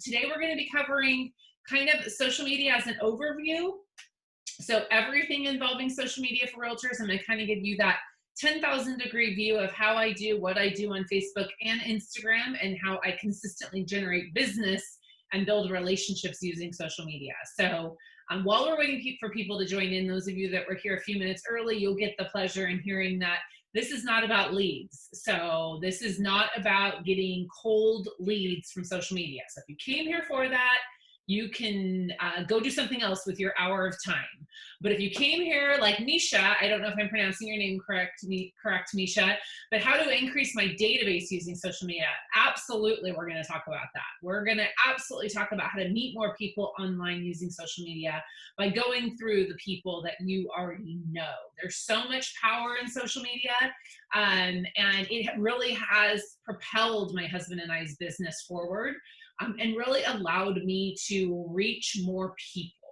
Today we're going to be covering kind of social media as an overview. So everything involving social media for realtors, I'm going to kind of give you that 10,000 degree view of how I do what I do on Facebook and Instagram, and how I consistently generate business and build relationships using social media. So while we're waiting for people to join in, those of you that were here a few minutes early, you'll get the pleasure in hearing that this is not about leads. So this is not about getting cold leads from social media. So if you came here for that, you can go do something else with your hour of time. But if you came here like Misha, I don't know if I'm pronouncing your name correct, Misha, but how to increase my database using social media. Absolutely, we're going to talk about that. We're going to absolutely talk about how to meet more people online using social media by going through the people that you already know. There's so much power in social media, and it really has propelled my husband and I's business forward. And really allowed me to reach more people,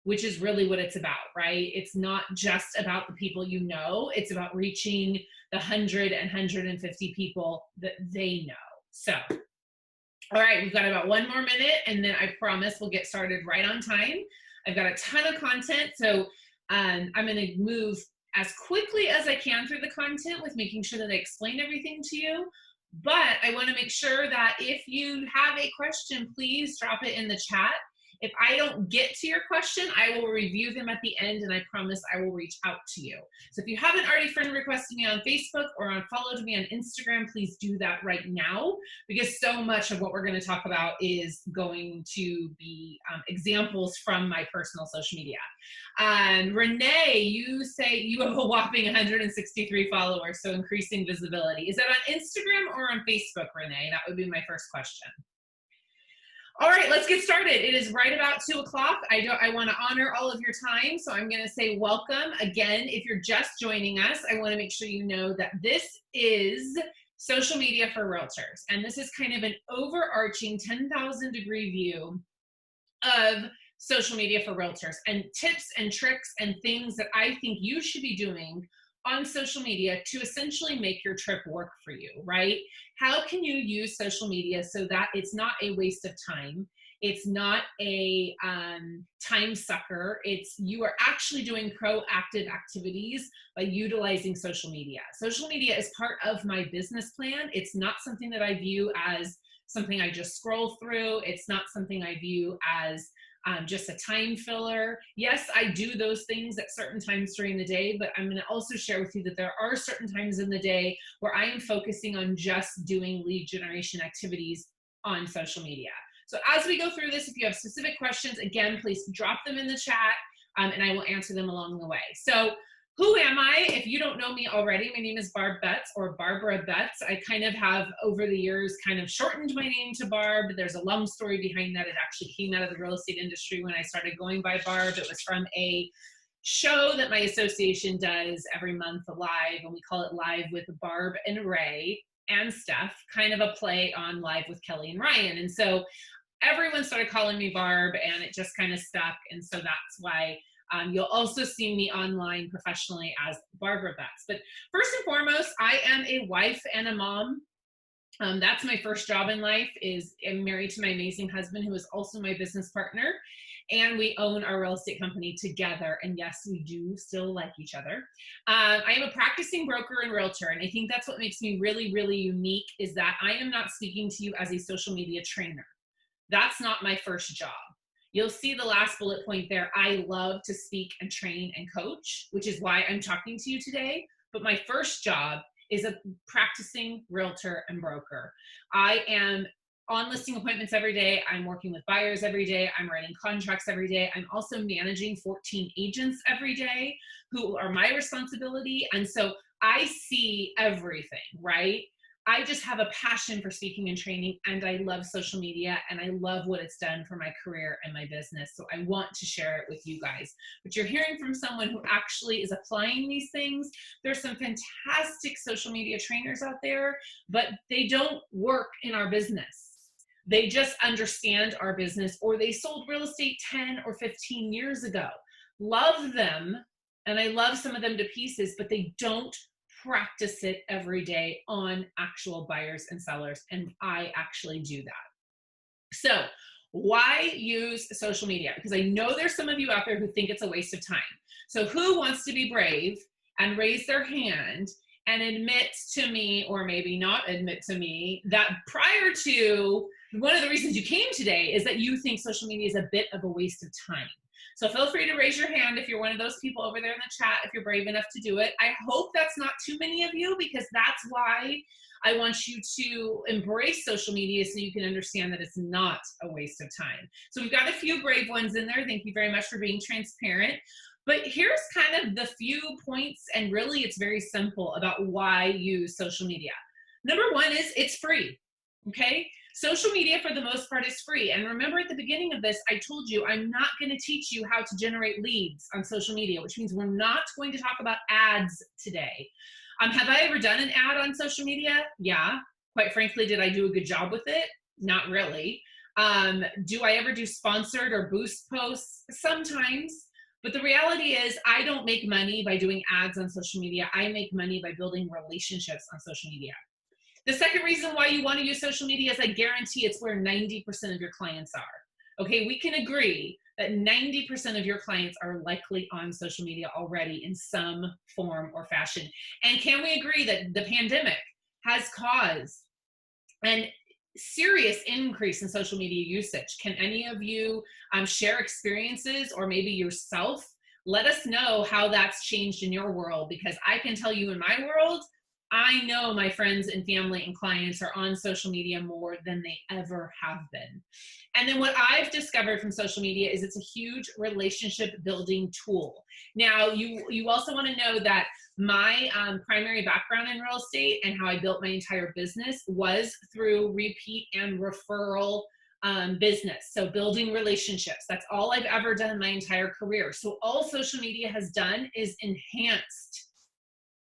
which is really what it's about, right? It's not just about the people you know, it's about reaching the 100 and 150 people that they know. So, all right, we've got about one more minute, and then I promise we'll get started right on time. I've got a ton of content, so I'm gonna move as quickly as I can through the content with making sure that I explain everything to you. But I want to make sure that if you have a question, please drop it in the chat. If I don't get to your question, I will review them at the end, and I promise I will reach out to you. So if you haven't already friend requested me on Facebook or followed me on Instagram, please do that right now, because so much of what we're going to talk about is going to be examples from my personal social media. Renee, you say you have a whopping 163 followers, so increasing visibility. Is that on Instagram or on Facebook, Renee? That would be my first question. All right, let's get started. It is right about 2 o'clock. I want to honor all of your time, so I'm going to say welcome. Again, if you're just joining us, I want to make sure you know that this is social media for realtors, and this is kind of an overarching 10,000 degree view of social media for realtors, and tips and tricks and things that I think you should be doing on social media to essentially make your trip work for you, right? How can you use social media so that it's not a waste of time? It's not a time sucker. You are actually doing proactive activities by utilizing social media. Social media is part of my business plan. It's not something that I view as something I just scroll through. It's not something I view as just a time filler. Yes, I do those things at certain times during the day, but I'm going to also share with you that there are certain times in the day where I am focusing on just doing lead generation activities on social media. So as we go through this, if you have specific questions, again, please drop them in the chat, and I will answer them along the way. So who am I? If you don't know me already, my name is Barb Betts, or Barbara Betts. I kind of have, over the years, kind of shortened my name to Barb. There's a long story behind that. It actually came out of the real estate industry when I started going by Barb. It was from a show that my association does every month, live, and we call it Live with Barb and Ray and Steph, kind of a play on Live with Kelly and Ryan. And so everyone started calling me Barb, and it just kind of stuck. And so that's why you'll also see me online professionally as Barbara Betts. But first and foremost, I am a wife and a mom. That's my first job in life. I'm married to my amazing husband, who is also my business partner, and we own our real estate company together. And yes, we do still like each other. I am a practicing broker and realtor, and I think that's what makes me really, really unique, is that I am not speaking to you as a social media trainer. That's not my first job. You'll see the last bullet point there. I love to speak and train and coach, which is why I'm talking to you today. But my first job is a practicing realtor and broker. I am on listing appointments every day. I'm working with buyers every day. I'm writing contracts every day. I'm also managing 14 agents every day who are my responsibility. And so I see everything, right? I just have a passion for speaking and training, and I love social media, and I love what it's done for my career and my business. So I want to share it with you guys. But you're hearing from someone who actually is applying these things. There's some fantastic social media trainers out there, but they don't work in our business. They just understand our business, or they sold real estate 10 or 15 years ago. Love them, and I love some of them to pieces, but they don't practice it every day on actual buyers and sellers, and I actually do that. So Why use social media? Because I know there's some of you out there who think it's a waste of time. So who wants to be brave and raise their hand and admit to me, or maybe not admit to me, that prior to, one of the reasons you came today is that you think social media is a bit of a waste of time. So feel free to raise your hand if you're one of those people over there in the chat, if you're brave enough to do it. I hope that's not too many of you, because that's why I want you to embrace social media, so you can understand that it's not a waste of time. So we've got a few brave ones in there. Thank you very much for being transparent. But here's kind of the few points, and really it's very simple about why use social media. Number one is it's free, okay? Social media for the most part is free. And remember at the beginning of this, I told you I'm not gonna teach you how to generate leads on social media, which means we're not going to talk about ads today. Have I ever done an ad on social media? Yeah. Quite frankly, did I do a good job with it? Not really. Do I ever do sponsored or boost posts? Sometimes. But the reality is I don't make money by doing ads on social media. I make money by building relationships on social media. The second reason why you want to use social media is I guarantee it's where 90% of your clients are. Okay, we can agree that 90% of your clients are likely on social media already in some form or fashion. And can we agree that the pandemic has caused an serious increase in social media usage? Can any of you share experiences, or maybe yourself? Let us know how that's changed in your world, because I can tell you in my world, I know my friends and family and clients are on social media more than they ever have been. And then what I've discovered from social media is it's a huge relationship building tool. Now, you also want to know that my primary background in real estate and how I built my entire business was through repeat and referral business. So building relationships, that's all I've ever done in my entire career. So all social media has done is enhanced,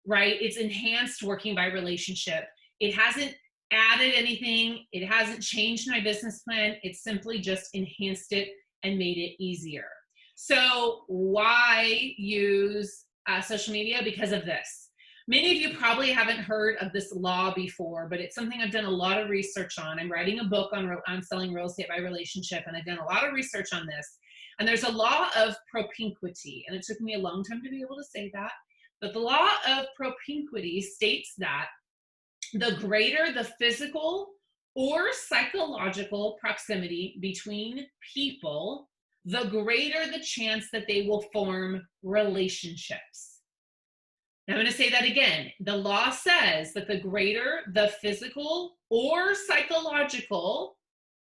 right? It's enhanced working by relationship. It hasn't added anything. It hasn't changed my business plan. It's simply just enhanced it and made it easier. So why use social media? Because of this. Many of you probably haven't heard of this law before, but it's something I've done a lot of research on. I'm writing a book on selling real estate by relationship, and I've done a lot of research on this. And there's a law of propinquity, and it took me a long time to be able to say that. But the law of propinquity states that the greater the physical or psychological proximity between people, the greater the chance that they will form relationships. Now I'm going to say that again. The law says that the greater the physical or psychological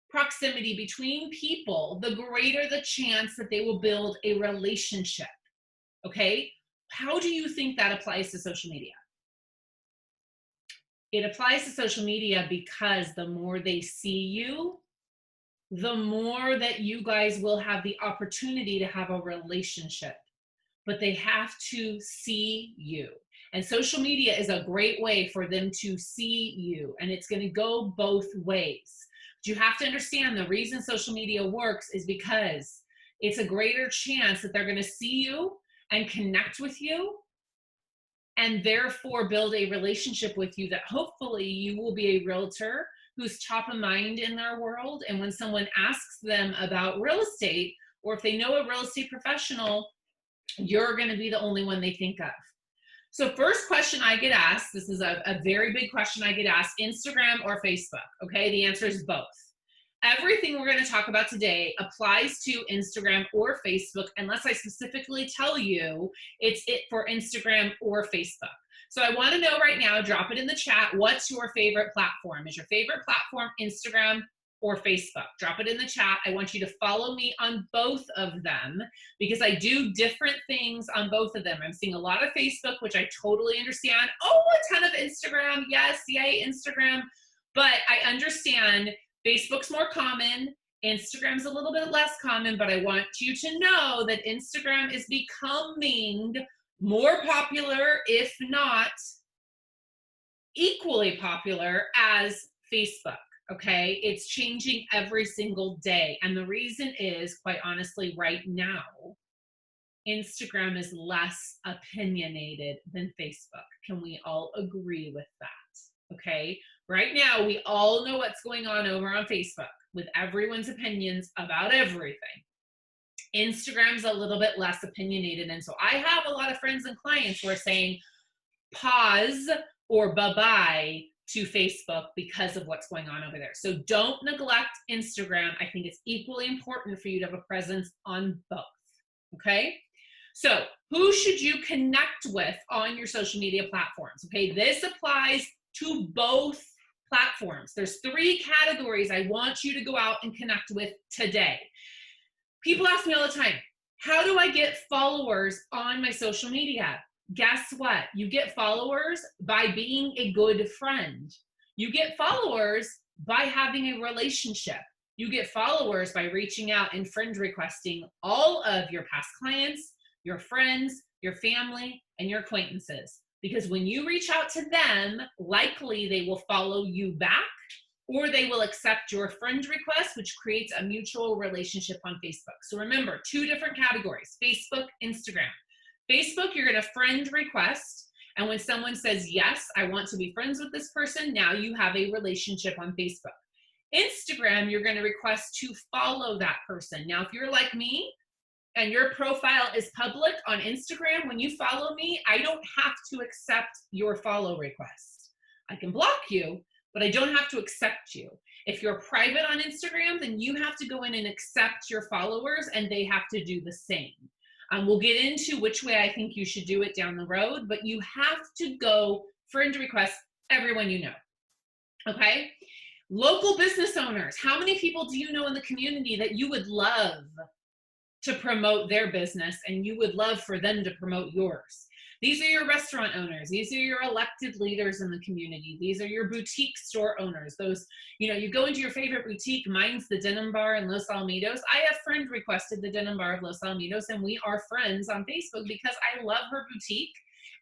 proximity between people, the greater the chance that they will build a relationship. Okay? How do you think that applies to social media? It applies to social media because the more they see you, the more that you guys will have the opportunity to have a relationship. But they have to see you. And social media is a great way for them to see you. And it's going to go both ways. But you have to understand the reason social media works is because it's a greater chance that they're going to see you and connect with you, and therefore build a relationship with you that hopefully you will be a realtor who's top of mind in their world. And when someone asks them about real estate, or if they know a real estate professional, you're going to be the only one they think of. So first question I get asked, this is a very big question I get asked, Instagram or Facebook? Okay, the answer is both. Everything we're going to talk about today applies to Instagram or Facebook, unless I specifically tell you it's it for Instagram or Facebook. So I want to know right now, drop it in the chat, what's your favorite platform? Is your favorite platform Instagram or Facebook? Drop it in the chat. I want you to follow me on both of them, because I do different things on both of them. I'm seeing a lot of Facebook, which I totally understand. Oh, a ton of Instagram. Yes, yay, Instagram. But I understand Facebook's more common. Instagram's a little bit less common, but I want you to know that Instagram is becoming more popular, if not equally popular as Facebook. Okay, it's changing every single day. And the reason is, quite honestly, right now, Instagram is less opinionated than Facebook. Can we all agree with that? Okay, right now, we all know what's going on over on Facebook. with everyone's opinions about everything. Instagram's a little bit less opinionated. And so I have a lot of friends and clients who are saying pause or bye-bye to Facebook because of what's going on over there. So don't neglect Instagram. I think it's equally important for you to have a presence on both, okay? So who should you connect with on your social media platforms? Okay, this applies to both platforms. There's 3 categories I want you to go out and connect with today. People ask me all the time, how do I get followers on my social media? Guess what? You get followers by being a good friend. You get followers by having a relationship. You get followers by reaching out and friend requesting all of your past clients, your friends, your family, and your acquaintances. Because when you reach out to them, likely they will follow you back, or they will accept your friend request, which creates a mutual relationship on Facebook. So remember, 2 different categories, Facebook, Instagram. Facebook, you're gonna friend request, and when someone says, yes, I want to be friends with this person, now you have a relationship on Facebook. Instagram, you're gonna request to follow that person. Now, if you're like me, and your profile is public on Instagram, when you follow me, I don't have to accept your follow request. I can block you, but I don't have to accept you. If you're private on Instagram, then you have to go in and accept your followers, and they have to do the same. We'll get into which way I think you should do it down the road, but you have to go friend request everyone you know, okay? Local business owners, how many people do you know in the community that you would love to promote their business and you would love for them to promote yours? These are your restaurant owners. These are your elected leaders in the community. These are your boutique store owners. Those, you go into your favorite boutique. Mine's the Denim Bar in Los Alamitos. I have friend requested the Denim Bar of Los Alamitos, and we are friends on Facebook because I love her boutique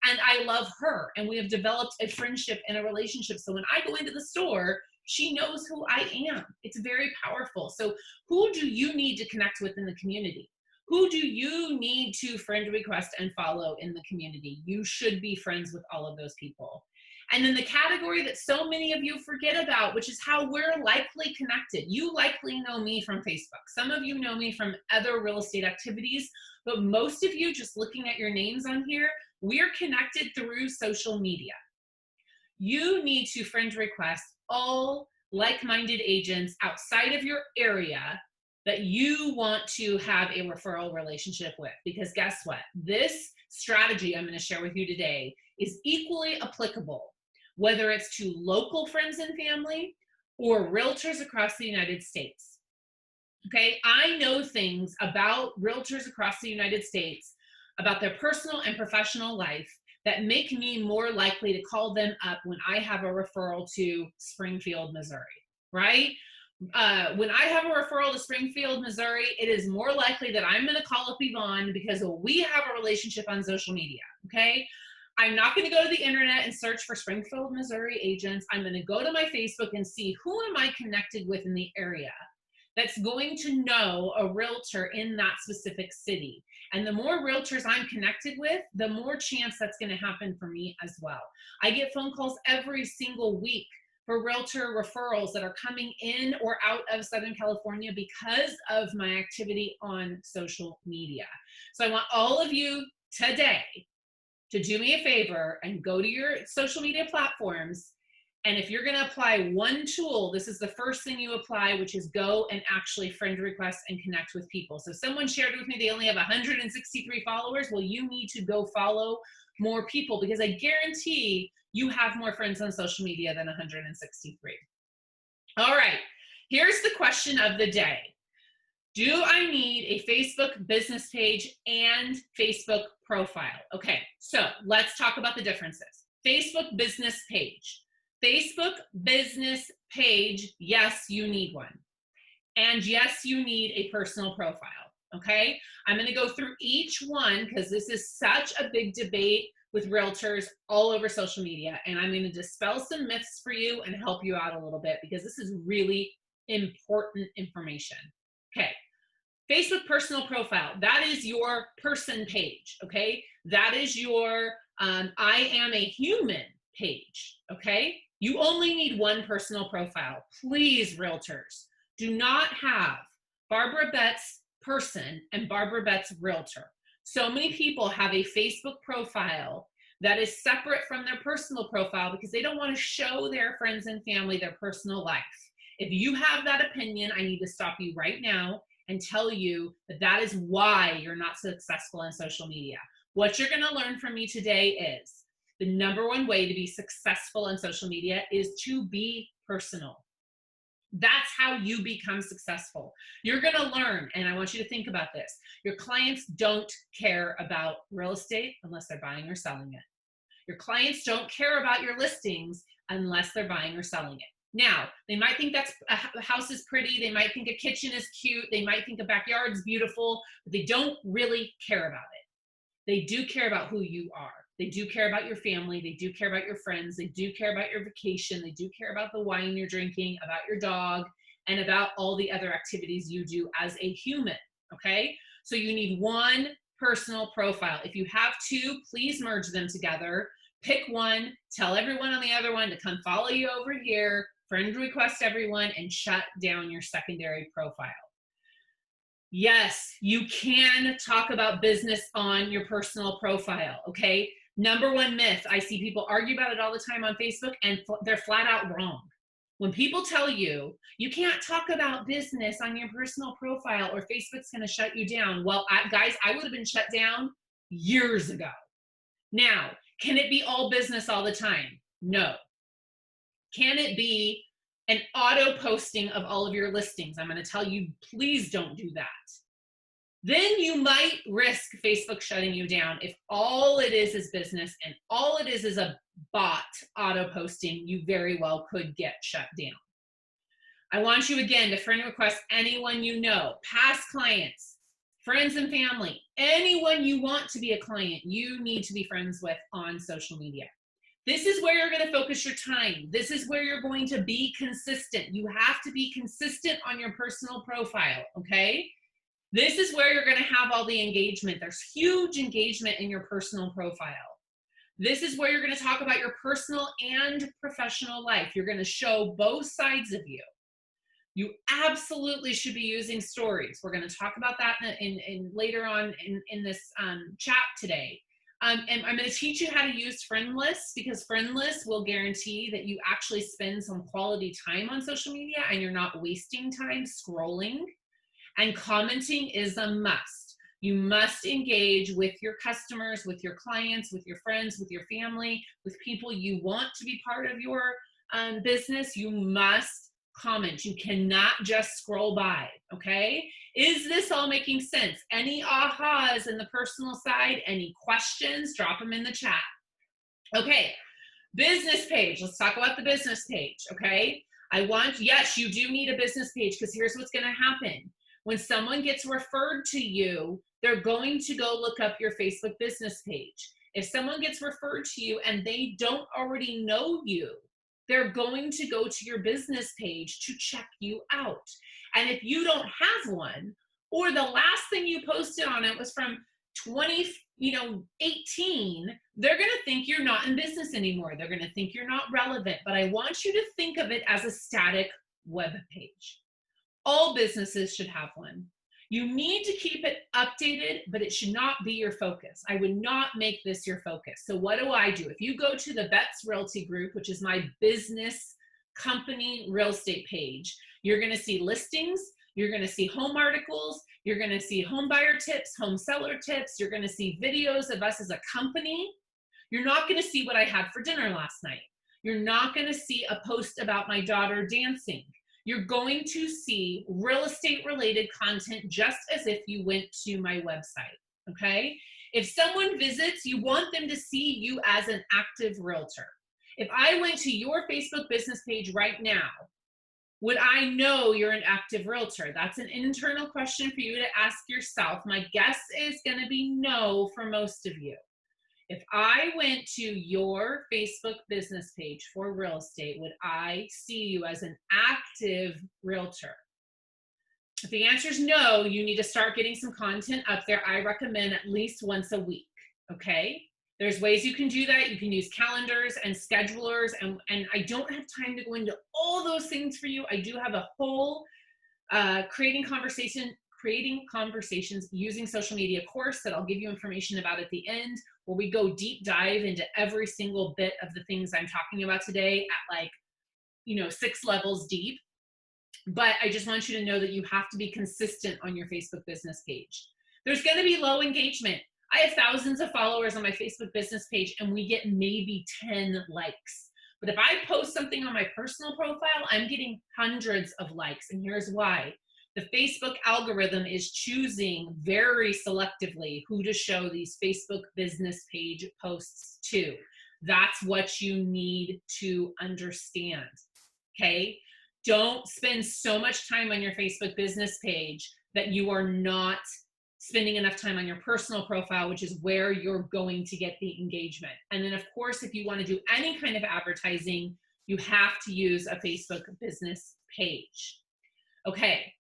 and I love her. And we have developed a friendship and a relationship. So when I go into the store, she knows who I am. It's very powerful. So who do you need to connect with in the community? Who do you need to friend request and follow in the community? You should be friends with all of those people. And then the category that so many of you forget about, which is how we're likely connected. You likely know me from Facebook. Some of you know me from other real estate activities, but most of you, just looking at your names on here, we're connected through social media. You need to friend request all like-minded agents outside of your area that you want to have a referral relationship with. Because guess what? This strategy I'm going to share with you today is equally applicable, whether it's to local friends and family or realtors across the United States. Okay, I know things about realtors across the United States, about their personal and professional life, that make me more likely to call them up when I have a referral to Springfield, Missouri, right? When I have a referral to Springfield, Missouri, it is more likely that I'm going to call up Yvonne because we have a relationship on social media, okay? I'm not going to go to the internet and search for Springfield, Missouri agents. I'm going to go to my Facebook and see who am I connected with in the area that's going to know a realtor in that specific city. And the more realtors I'm connected with, the more chance that's going to happen for me as well. I get phone calls every single week for realtor referrals that are coming in or out of Southern California because of my activity on social media. So I want all of you today to do me a favor and go to your social media platforms. And if you're going to apply one tool, this is the first thing you apply, which is go and actually friend request and connect with people. So someone shared with me they only have 163 followers. Well, you need to go follow more people because I guarantee you have more friends on social media than 163. All right, here's the question of the day. Do I need a Facebook business page and Facebook profile? Okay, so let's talk about the differences. Facebook business page. Facebook business page, yes, you need one. And yes, you need a personal profile, okay? I'm gonna go through each one because this is such a big debate with realtors all over social media. And I'm gonna dispel some myths for you and help you out a little bit because this is really important information. Okay, Facebook personal profile, that is your person page, okay? That is your I am a human page, okay? You only need one personal profile. Please, realtors, Do not have Barbara Betts person and Barbara Betts realtor. So many people have a Facebook profile that is separate from their personal profile because they don't want to show their friends and family their personal life. If you have that opinion, I need to stop you right now and tell you that that is why you're not successful in social media. What you're going to learn from me today is the #1 way to be successful in social media is to be personal. That's how you become successful. You're going to learn, and I want you to think about this. Your clients don't care about real estate unless they're buying or selling it. Your clients don't care about your listings unless they're buying or selling it. Now, they might think that's a house is pretty. They might think a kitchen is cute. They might think a backyard is beautiful, but they don't really care about it. They do care about who you are. They do care about your family. They do care about your friends. They do care about your vacation. They do care about the wine you're drinking, about your dog, and about all the other activities you do as a human, okay? So you need one personal profile. If you have two, please merge them together. Pick one, tell everyone on the other one to come follow you over here, friend request everyone, and shut down your secondary profile. Yes, you can talk about business on your personal profile, okay? #1 myth, I see people argue about it all the time on Facebook, and they're flat out wrong. When people tell you, you can't talk about business on your personal profile or Facebook's gonna shut you down, well, guys, I would have been shut down years ago. Now, can it be all business all the time? No. Can it be an auto posting of all of your listings? I'm going to tell you, please don't do that. Then you might risk Facebook shutting you down. If all it is business and all it is a bot auto posting, you very well could get shut down. I want you again to friend request anyone you know, past clients, friends and family, anyone you want to be a client, you need to be friends with on social media. This is where you're going to focus your time. This is where you're going to be consistent. You have to be consistent on your personal profile, okay? This is where you're going to have all the engagement. There's huge engagement in your personal profile. This is where you're going to talk about your personal and professional life. You're going to show both sides of you. You absolutely should be using stories. We're going to talk about that in later on in this chat today. And I'm going to teach you how to use friend lists, because friend lists will guarantee that you actually spend some quality time on social media and you're not wasting time scrolling. And commenting is a must. You must engage with your customers, with your clients, with your friends, with your family, with people you want to be part of your business. You must comment. You cannot just scroll by, okay? Is this all making sense? Any ahas in the personal side? Any questions? Drop them in the chat. Okay, business page. Let's talk about the business page, okay? Yes, you do need a business page, because here's what's gonna happen. When someone gets referred to you, they're going to go look up your Facebook business page. If someone gets referred to you and they don't already know you, they're going to go to your business page to check you out. And if you don't have one, or the last thing you posted on it was from 2018, they're going to think you're not in business anymore. They're going to think you're not relevant. But I want you to think of it as a static web page. All businesses should have one. You need to keep it updated, but it should not be your focus. I would not make this your focus. So what do? If you go to the Betts Realty Group, which is my business company real estate page, you're going to see listings, you're going to see home articles, you're going to see home buyer tips, home seller tips, you're going to see videos of us as a company. You're not going to see what I had for dinner last night. You're not going to see a post about my daughter dancing. You're going to see real estate related content just as if you went to my website, okay? If someone visits, you want them to see you as an active realtor. If I went to your Facebook business page right now, would I know you're an active realtor? That's an internal question for you to ask yourself. My guess is going to be no for most of you. If I went to your Facebook business page for real estate, would I see you as an active realtor? If the answer is no, you need to start getting some content up there. I recommend at least once a week, okay? There's ways you can do that. You can use calendars and schedulers, and I don't have time to go into all those things for you. I do have a whole Creating conversations using social media course that I'll give you information about at the end, where we go deep dive into every single bit of the things I'm talking about today at like, 6 levels deep. But I just want you to know that you have to be consistent on your Facebook business page. There's going to be low engagement. I have thousands of followers on my Facebook business page and we get maybe 10 likes. But if I post something on my personal profile, I'm getting hundreds of likes. And here's why. The Facebook algorithm is choosing very selectively who to show these Facebook business page posts to. That's what you need to understand, okay? Don't spend so much time on your Facebook business page that you are not spending enough time on your personal profile, which is where you're going to get the engagement. And then of course, if you want to do any kind of advertising, you have to use a Facebook business page. Okay.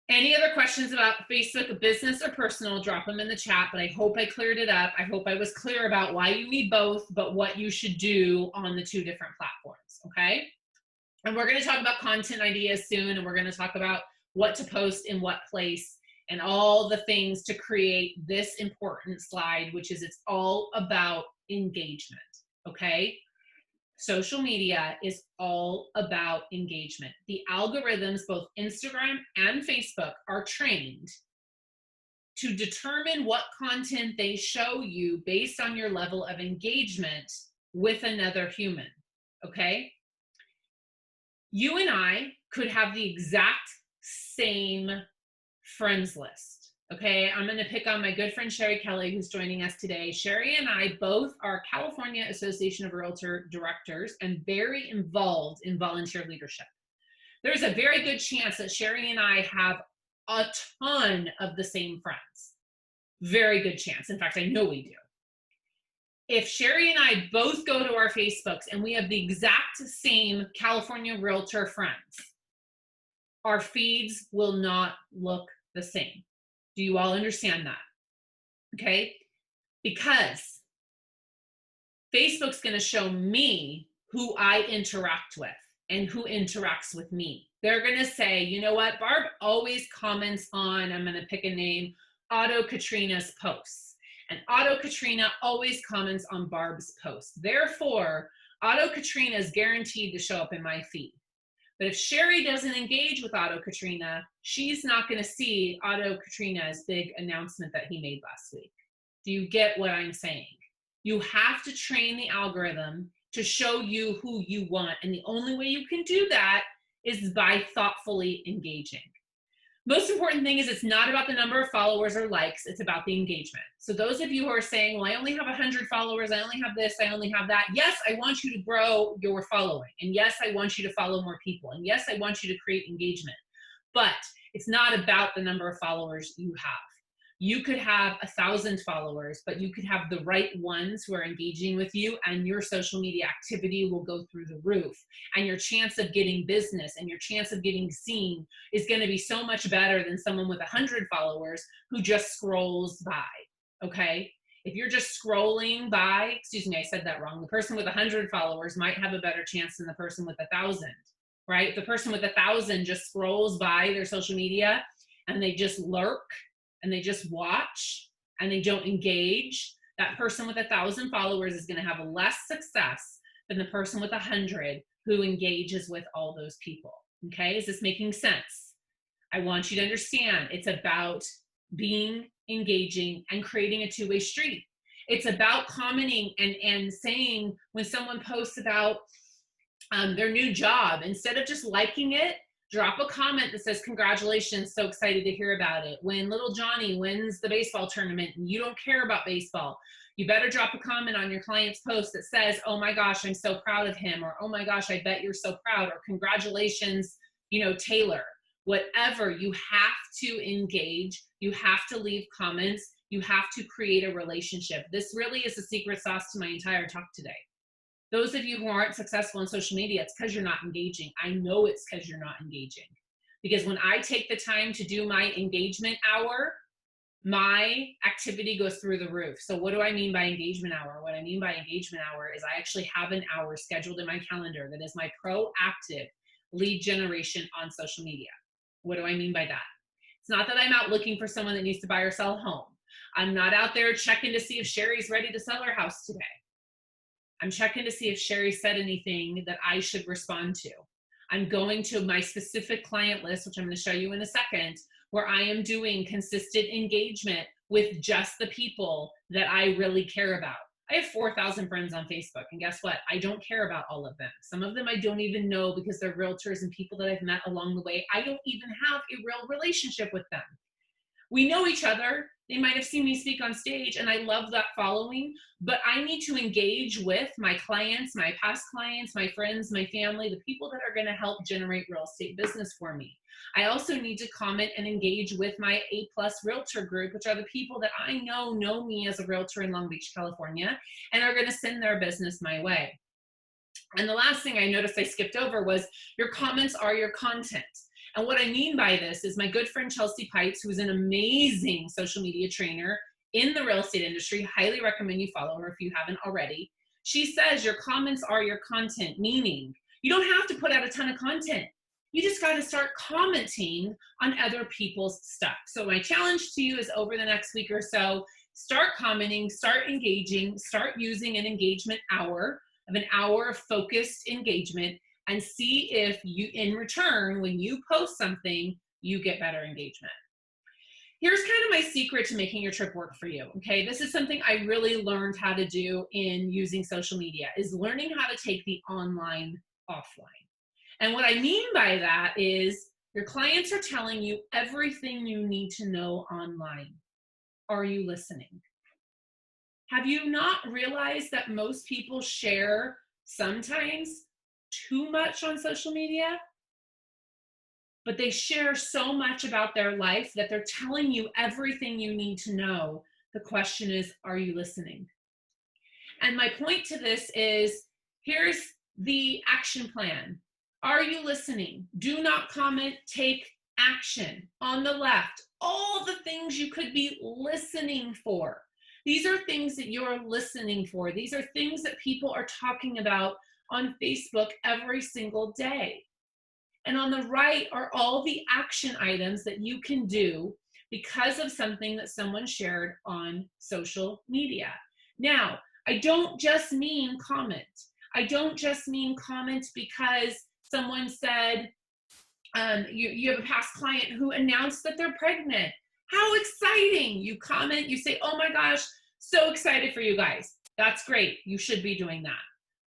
Any other questions about Facebook business or personal, drop them in the chat, but I hope I cleared it up. I hope I was clear about why you need both, but what you should do on the 2 different platforms, okay? And we're gonna talk about content ideas soon, and we're gonna talk about what to post in what place and all the things to create this important slide, which is it's all about engagement, okay? Social media is all about engagement. The algorithms, both Instagram and Facebook, are trained to determine what content they show you based on your level of engagement with another human, okay? You and I could have the exact same friends list. Okay, I'm going to pick on my good friend Sherry Kelly, who's joining us today. Sherry and I both are California Association of Realtor directors and very involved in volunteer leadership. There's a very good chance that Sherry and I have a ton of the same friends. Very good chance. In fact, I know we do. If Sherry and I both go to our Facebooks and we have the exact same California Realtor friends, our feeds will not look the same. Do you all understand that? Okay? Because Facebook's going to show me who I interact with and who interacts with me. They're going to say, you know what, Barb always comments on, I'm going to pick a name, Otto Katrina's posts. And Otto Katrina always comments on Barb's posts. Therefore, Otto Katrina is guaranteed to show up in my feed. But if Sherry doesn't engage with Otto Katrina, she's not going to see Otto Katrina's big announcement that he made last week. Do you get what I'm saying? You have to train the algorithm to show you who you want. And the only way you can do that is by thoughtfully engaging. Most important thing is it's not about the number of followers or likes, it's about the engagement. So those of you who are saying, well, I only have 100 followers, I only have this, I only have that. Yes, I want you to grow your following. And yes, I want you to follow more people. And yes, I want you to create engagement. But it's not about the number of followers you have. You could have 1,000 followers, but you could have the right ones who are engaging with you, and your social media activity will go through the roof. And your chance of getting business and your chance of getting seen is going to be so much better than someone with 100 followers who just scrolls by, okay? If you're just scrolling by, excuse me, I said that wrong. The person with 100 followers might have a better chance than the person with 1,000, right? If the person with 1,000 just scrolls by their social media and they just lurk, and they just watch and they don't engage, that person with 1,000 followers is going to have less success than the person with 100 who engages with all those people. Okay, is this making sense? I want you to understand it's about being engaging and creating a two-way street. It's about commenting and saying when someone posts about their new job, instead of just liking it, drop a comment that says, congratulations, so excited to hear about it. When little Johnny wins the baseball tournament and you don't care about baseball, you better drop a comment on your client's post that says, oh my gosh, I'm so proud of him, or oh my gosh, I bet you're so proud, or congratulations, Taylor. Whatever, you have to engage, you have to leave comments, you have to create a relationship. This really is the secret sauce to my entire talk today. Those of you who aren't successful on social media, it's because you're not engaging. I know it's because you're not engaging. Because when I take the time to do my engagement hour, my activity goes through the roof. So what do I mean by engagement hour? What I mean by engagement hour is I actually have an hour scheduled in my calendar that is my proactive lead generation on social media. What do I mean by that? It's not that I'm out looking for someone that needs to buy or sell a home. I'm not out there checking to see if Sherry's ready to sell her house today. I'm checking to see if Sherry said anything that I should respond to. I'm going to my specific client list, which I'm going to show you in a second, where I am doing consistent engagement with just the people that I really care about. I have 4,000 friends on Facebook, and guess what? I don't care about all of them. Some of them I don't even know because they're realtors and people that I've met along the way. I don't even have a real relationship with them. We know each other. They might have seen me speak on stage, and I love that following, but I need to engage with my clients, my past clients, my friends, my family, the people that are going to help generate real estate business for me. I also need to comment and engage with my A+ realtor group, which are the people that I know me as a realtor in Long Beach, California, and are going to send their business my way. And the last thing I noticed I skipped over was your comments are your content. And what I mean by this is my good friend Chelsea Pipes, who is an amazing social media trainer in the real estate industry, highly recommend you follow her if you haven't already. She says your comments are your content, meaning you don't have to put out a ton of content. You just got to start commenting on other people's stuff. So my challenge to you is over the next week or so, start commenting, start engaging, start using an engagement hour of an hour of focused engagement, and see if you, in return, when you post something, you get better engagement. Here's kind of my secret to making your trip work for you, okay? This is something I really learned how to do in using social media, is learning how to take the online offline. And what I mean by that is your clients are telling you everything you need to know online. Are you listening? Have you not realized that most people share sometimes too much on social media, but they share so much about their life that they're telling you everything you need to know? The question is, are you listening? And my point to this is, here's the action plan. Are you listening? Do not comment, take action. On the left, all the things you could be listening for. These are things that you're listening for. These are things that people are talking about on Facebook every single day. And on the right are all the action items that you can do because of something that someone shared on social media. Now, I don't just mean comment. I don't just mean comment because someone said, you have a past client who announced that they're pregnant. How exciting. You comment, you say, oh my gosh, so excited for you guys. That's great. You should be doing that.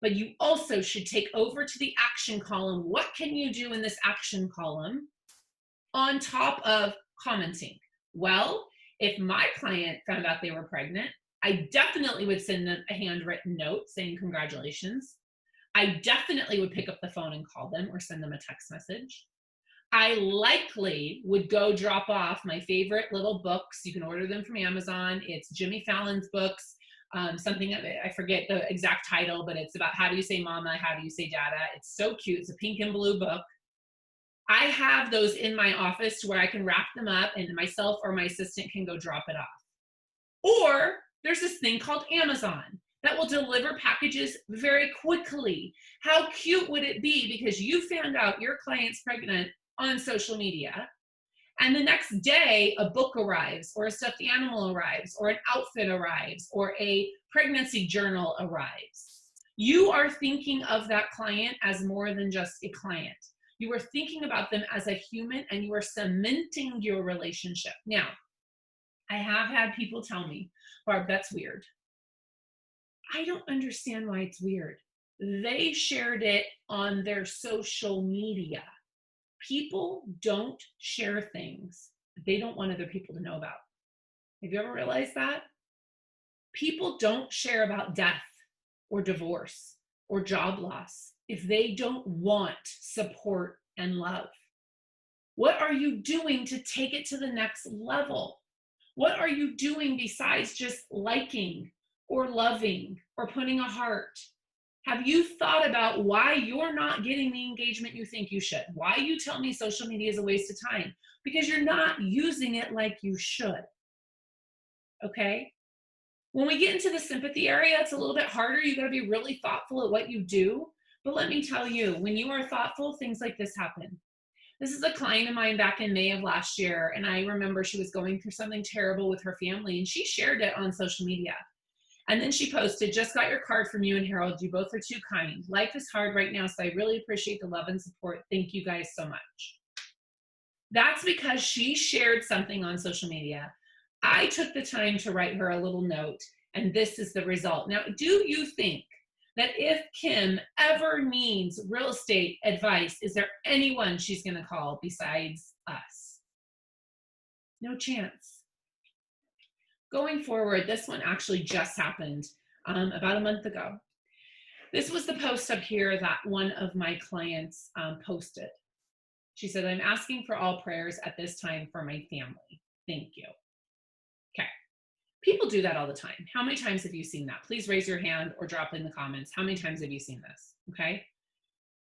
But you also should take over to the action column. What can you do in this action column on top of commenting? Well, if my client found out they were pregnant, I definitely would send them a handwritten note saying congratulations. I definitely would pick up the phone and call them or send them a text message. I likely would go drop off my favorite little books. You can order them from Amazon. It's Jimmy Fallon's books. Something, I forget the exact title, but it's about how do you say mama, how do you say dada. It's so cute. It's a pink and blue book. I have those in my office where I can wrap them up and myself or my assistant can go drop it off. Or there's this thing called Amazon that will deliver packages very quickly. How cute would it be because you found out your client's pregnant on social media, and the next day a book arrives, or a stuffed animal arrives, or an outfit arrives, or a pregnancy journal arrives. You are thinking of that client as more than just a client. You are thinking about them as a human, and you are cementing your relationship. Now, I have had people tell me, Barb, that's weird. I don't understand why it's weird. They shared it on their social media. People don't share things that they don't want other people to know about. Have you ever realized that? People don't share about death or divorce or job loss if they don't want support and love. What are you doing to take it to the next level? What are you doing besides just liking or loving or putting a heart? Have you thought about why you're not getting the engagement you think you should? Why you tell me social media is a waste of time? Because you're not using it like you should. Okay? When we get into the sympathy area, it's a little bit harder. You got to be really thoughtful at what you do. But let me tell you, when you are thoughtful, things like this happen. This is a client of mine back in May of last year, and I remember she was going through something terrible with her family, and she shared it on social media. And then she posted, "Just got your card from you and Harold. You both are too kind. Life is hard right now, so I really appreciate the love and support. Thank you guys so much." That's because she shared something on social media. I took the time to write her a little note, and this is the result. Now, do you think that if Kim ever needs real estate advice, is there anyone she's going to call besides us? No chance. Going forward, this one actually just happened about a month ago. This was the post up here that one of my clients posted. She said, "I'm asking for all prayers at this time for my family. Thank you." Okay. People do that all the time. How many times have you seen that? Please raise your hand or drop in the comments. How many times have you seen this? Okay.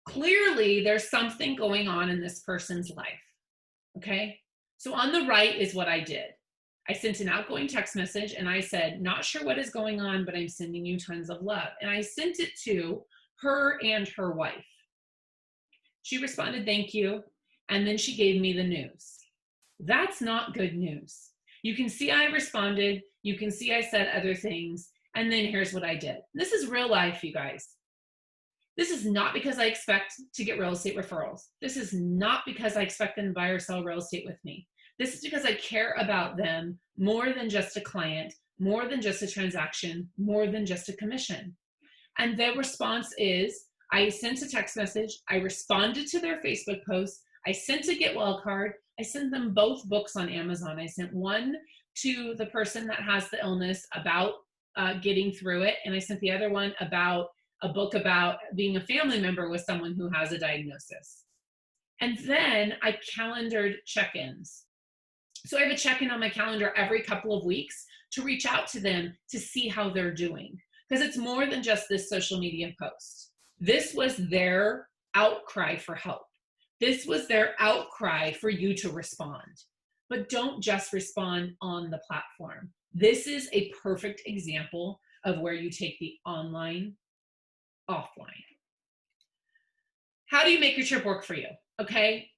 Clearly, there's something going on in this person's life. Okay. So on the right is what I did. I sent an outgoing text message and I said, "Not sure what is going on, but I'm sending you tons of love." And I sent it to her and her wife. She responded, "Thank you." And then she gave me the news. That's not good news. You can see I responded. You can see I said other things. And then here's what I did. This is real life, you guys. This is not because I expect to get real estate referrals. This is not because I expect them to buy or sell real estate with me. This is because I care about them more than just a client, more than just a transaction, more than just a commission. And their response is, I sent a text message, I responded to their Facebook post, I sent a get well card, I sent them both books on Amazon. I sent one to the person that has the illness about getting through it, and I sent the other one about a book about being a family member with someone who has a diagnosis. And then I calendared check-ins. So I have a check-in on my calendar every couple of weeks to reach out to them to see how they're doing. Because it's more than just this social media post. This was their outcry for help. This was their outcry for you to respond. But don't just respond on the platform. This is a perfect example of where you take the online, offline. How do you make your trip work for you? Okay.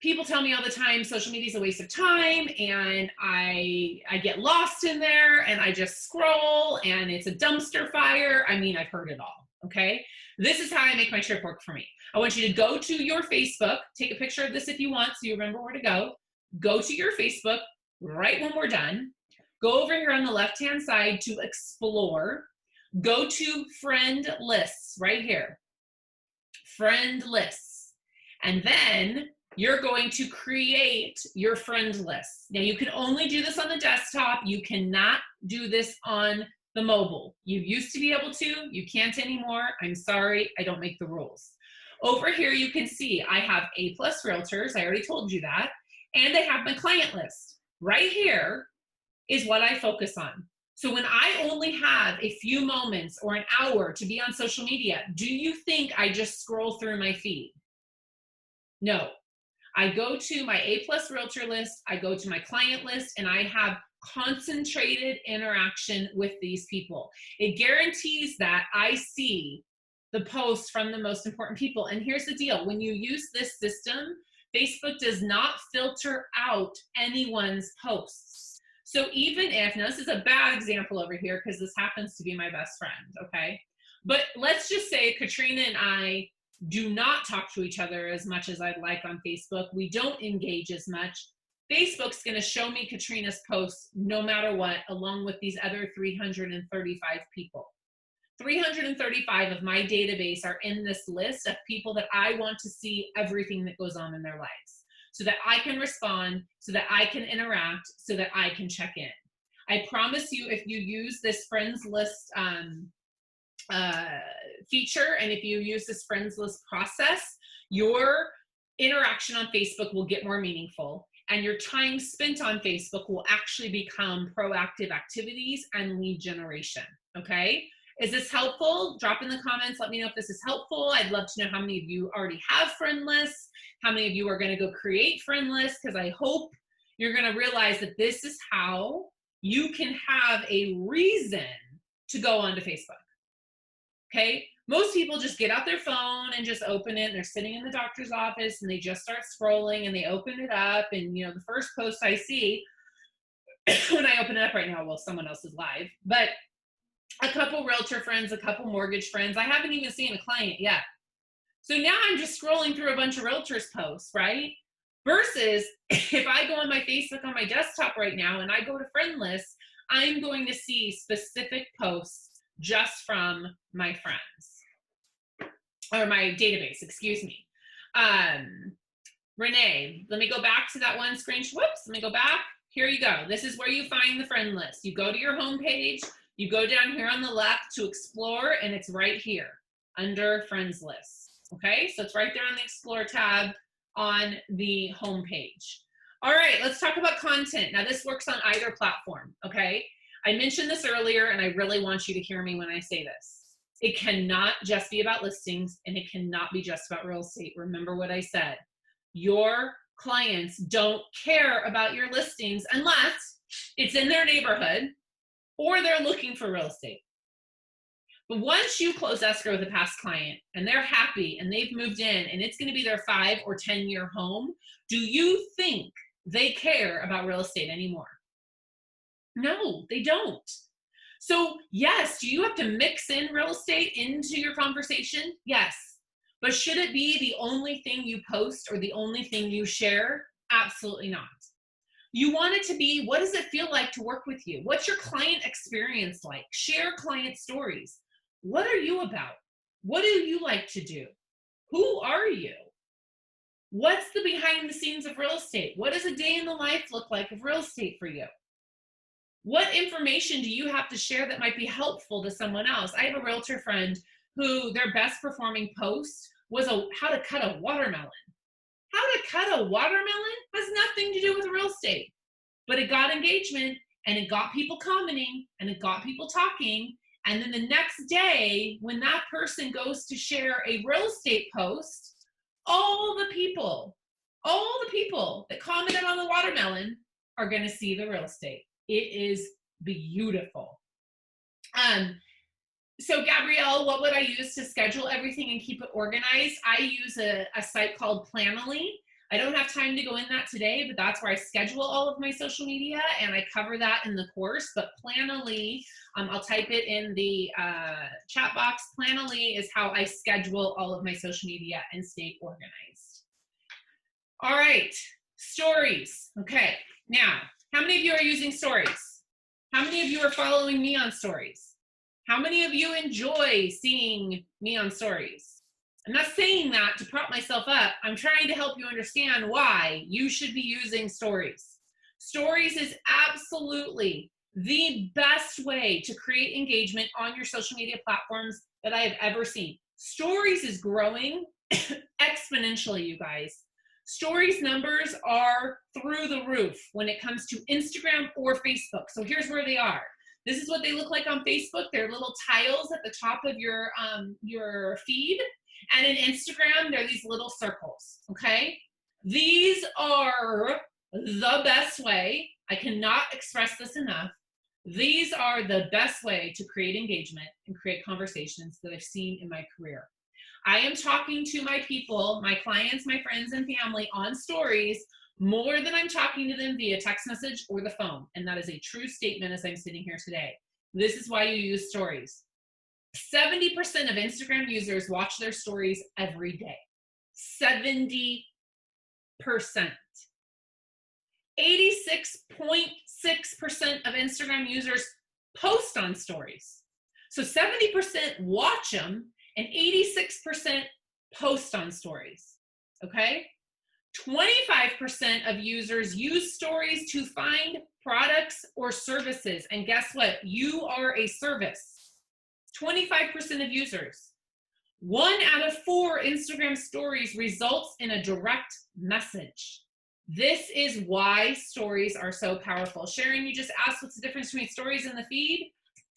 People tell me all the time, social media is a waste of time, and I get lost in there, and I just scroll, and it's a dumpster fire. I mean, I've heard it all, okay? This is how I make my trip work for me. I want you to go to your Facebook, take a picture of this if you want so you remember where to go. Go to your Facebook right when we're done. Go over here on the left-hand side to explore. Go to friend lists right here. Friend lists. And then you're going to create your friend list. Now you can only do this on the desktop. You cannot do this on the mobile. You used to be able to, you can't anymore. I'm sorry, I don't make the rules. Over here you can see I have A+ Realtors, I already told you that, and I have my client list. Right here is what I focus on. So when I only have a few moments or an hour to be on social media, do you think I just scroll through my feed? No. I go to my A+ Realtor list, I go to my client list, and I have concentrated interaction with these people. It guarantees that I see the posts from the most important people. And here's the deal. When you use this system, Facebook does not filter out anyone's posts. So even if, now this is a bad example over here because this happens to be my best friend, okay? But let's just say Katrina and I do not talk to each other as much as I'd like on Facebook. We don't engage as much. Facebook's going to show me Katrina's posts no matter what, along with these other 335 people. 335 of my database are in this list of people that I want to see everything that goes on in their lives, so that I can respond, so that I can interact, so that I can check in. I promise you, if you use this friends list feature, and if you use this friends list process, your interaction on Facebook will get more meaningful, and your time spent on Facebook will actually become proactive activities and lead generation, okay? Is this helpful? Drop in the comments, let me know if this is helpful. I'd love to know how many of you already have friend lists, how many of you are gonna go create friend lists, because I hope you're gonna realize that this is how you can have a reason to go onto Facebook. Okay, Most people just get out their phone and just open it, and they're sitting in the doctor's office and they just start scrolling and they open it up, and you know, the first post I see when I open it up right now, well, someone else is live, but a couple realtor friends, a couple mortgage friends. I haven't even seen a client yet. So now I'm just scrolling through a bunch of realtors posts, right? Versus if I go on my Facebook on my desktop right now and I go to friend lists, I'm going to see specific posts just from my friends or my database, excuse me. Renee, let me go back to that one screenshot. Whoops, let me go back. Here you go. This is where you find the friend list. You go to your home page, you go down here on the left to explore, and it's right here under friends list. Okay, so it's right there on the explore tab on the home page. All right, let's talk about content. Now this works on either platform, okay? I mentioned this earlier and I really want you to hear me when I say this. It cannot just be about listings and it cannot be just about real estate. Remember what I said. Your clients don't care about your listings unless it's in their neighborhood or they're looking for real estate. But once you close escrow with a past client and they're happy and they've moved in and it's going to be their 5 or 10-year home, do you think they care about real estate anymore? No, they don't. So yes, do you have to mix in real estate into your conversation? Yes. But should it be the only thing you post or the only thing you share? Absolutely not. You want it to be, what does it feel like to work with you? What's your client experience like? Share client stories. What are you about? What do you like to do? Who are you? What's the behind the scenes of real estate? What does a day in the life look like of real estate for you? What information do you have to share that might be helpful to someone else? I have a realtor friend who their best performing post was how to cut a watermelon. How to cut a watermelon has nothing to do with real estate, but it got engagement and it got people commenting and it got people talking. And then the next day, when that person goes to share a real estate post, all the people that commented on the watermelon are going to see the real estate. It is beautiful. So Gabrielle, what would I use to schedule everything and keep it organized? I use a site called Planoly. I don't have time to go in that today, but that's where I schedule all of my social media and I cover that in the course. But Planoly, I'll type it in the chat box. Planoly is how I schedule all of my social media and stay organized. All right, stories. Okay, now, how many of you are using stories? How many of you are following me on stories? How many of you enjoy seeing me on stories? I'm not saying that to prop myself up. I'm trying to help you understand why you should be using stories. Stories is absolutely the best way to create engagement on your social media platforms that I have ever seen. Stories is growing exponentially, you guys. Stories numbers are through the roof when it comes to Instagram or Facebook. So here's where they are. This is what they look like on Facebook. They're little tiles at the top of your feed. And in Instagram, they're these little circles, okay? These are the best way. I cannot express this enough. These are the best way to create engagement and create conversations that I've seen in my career. I am talking to my people, my clients, my friends, and family on stories more than I'm talking to them via text message or the phone. And that is a true statement as I'm sitting here today. This is why you use stories. 70% of Instagram users watch their stories every day. 70%. 86.6% of Instagram users post on stories. So 70% watch them and 86% post on stories, okay? 25% of users use stories to find products or services. And guess what? You are a service. 25% of users. 1 out of 4 Instagram stories results in a direct message. This is why stories are so powerful. Sharon, you just asked what's the difference between stories and the feed?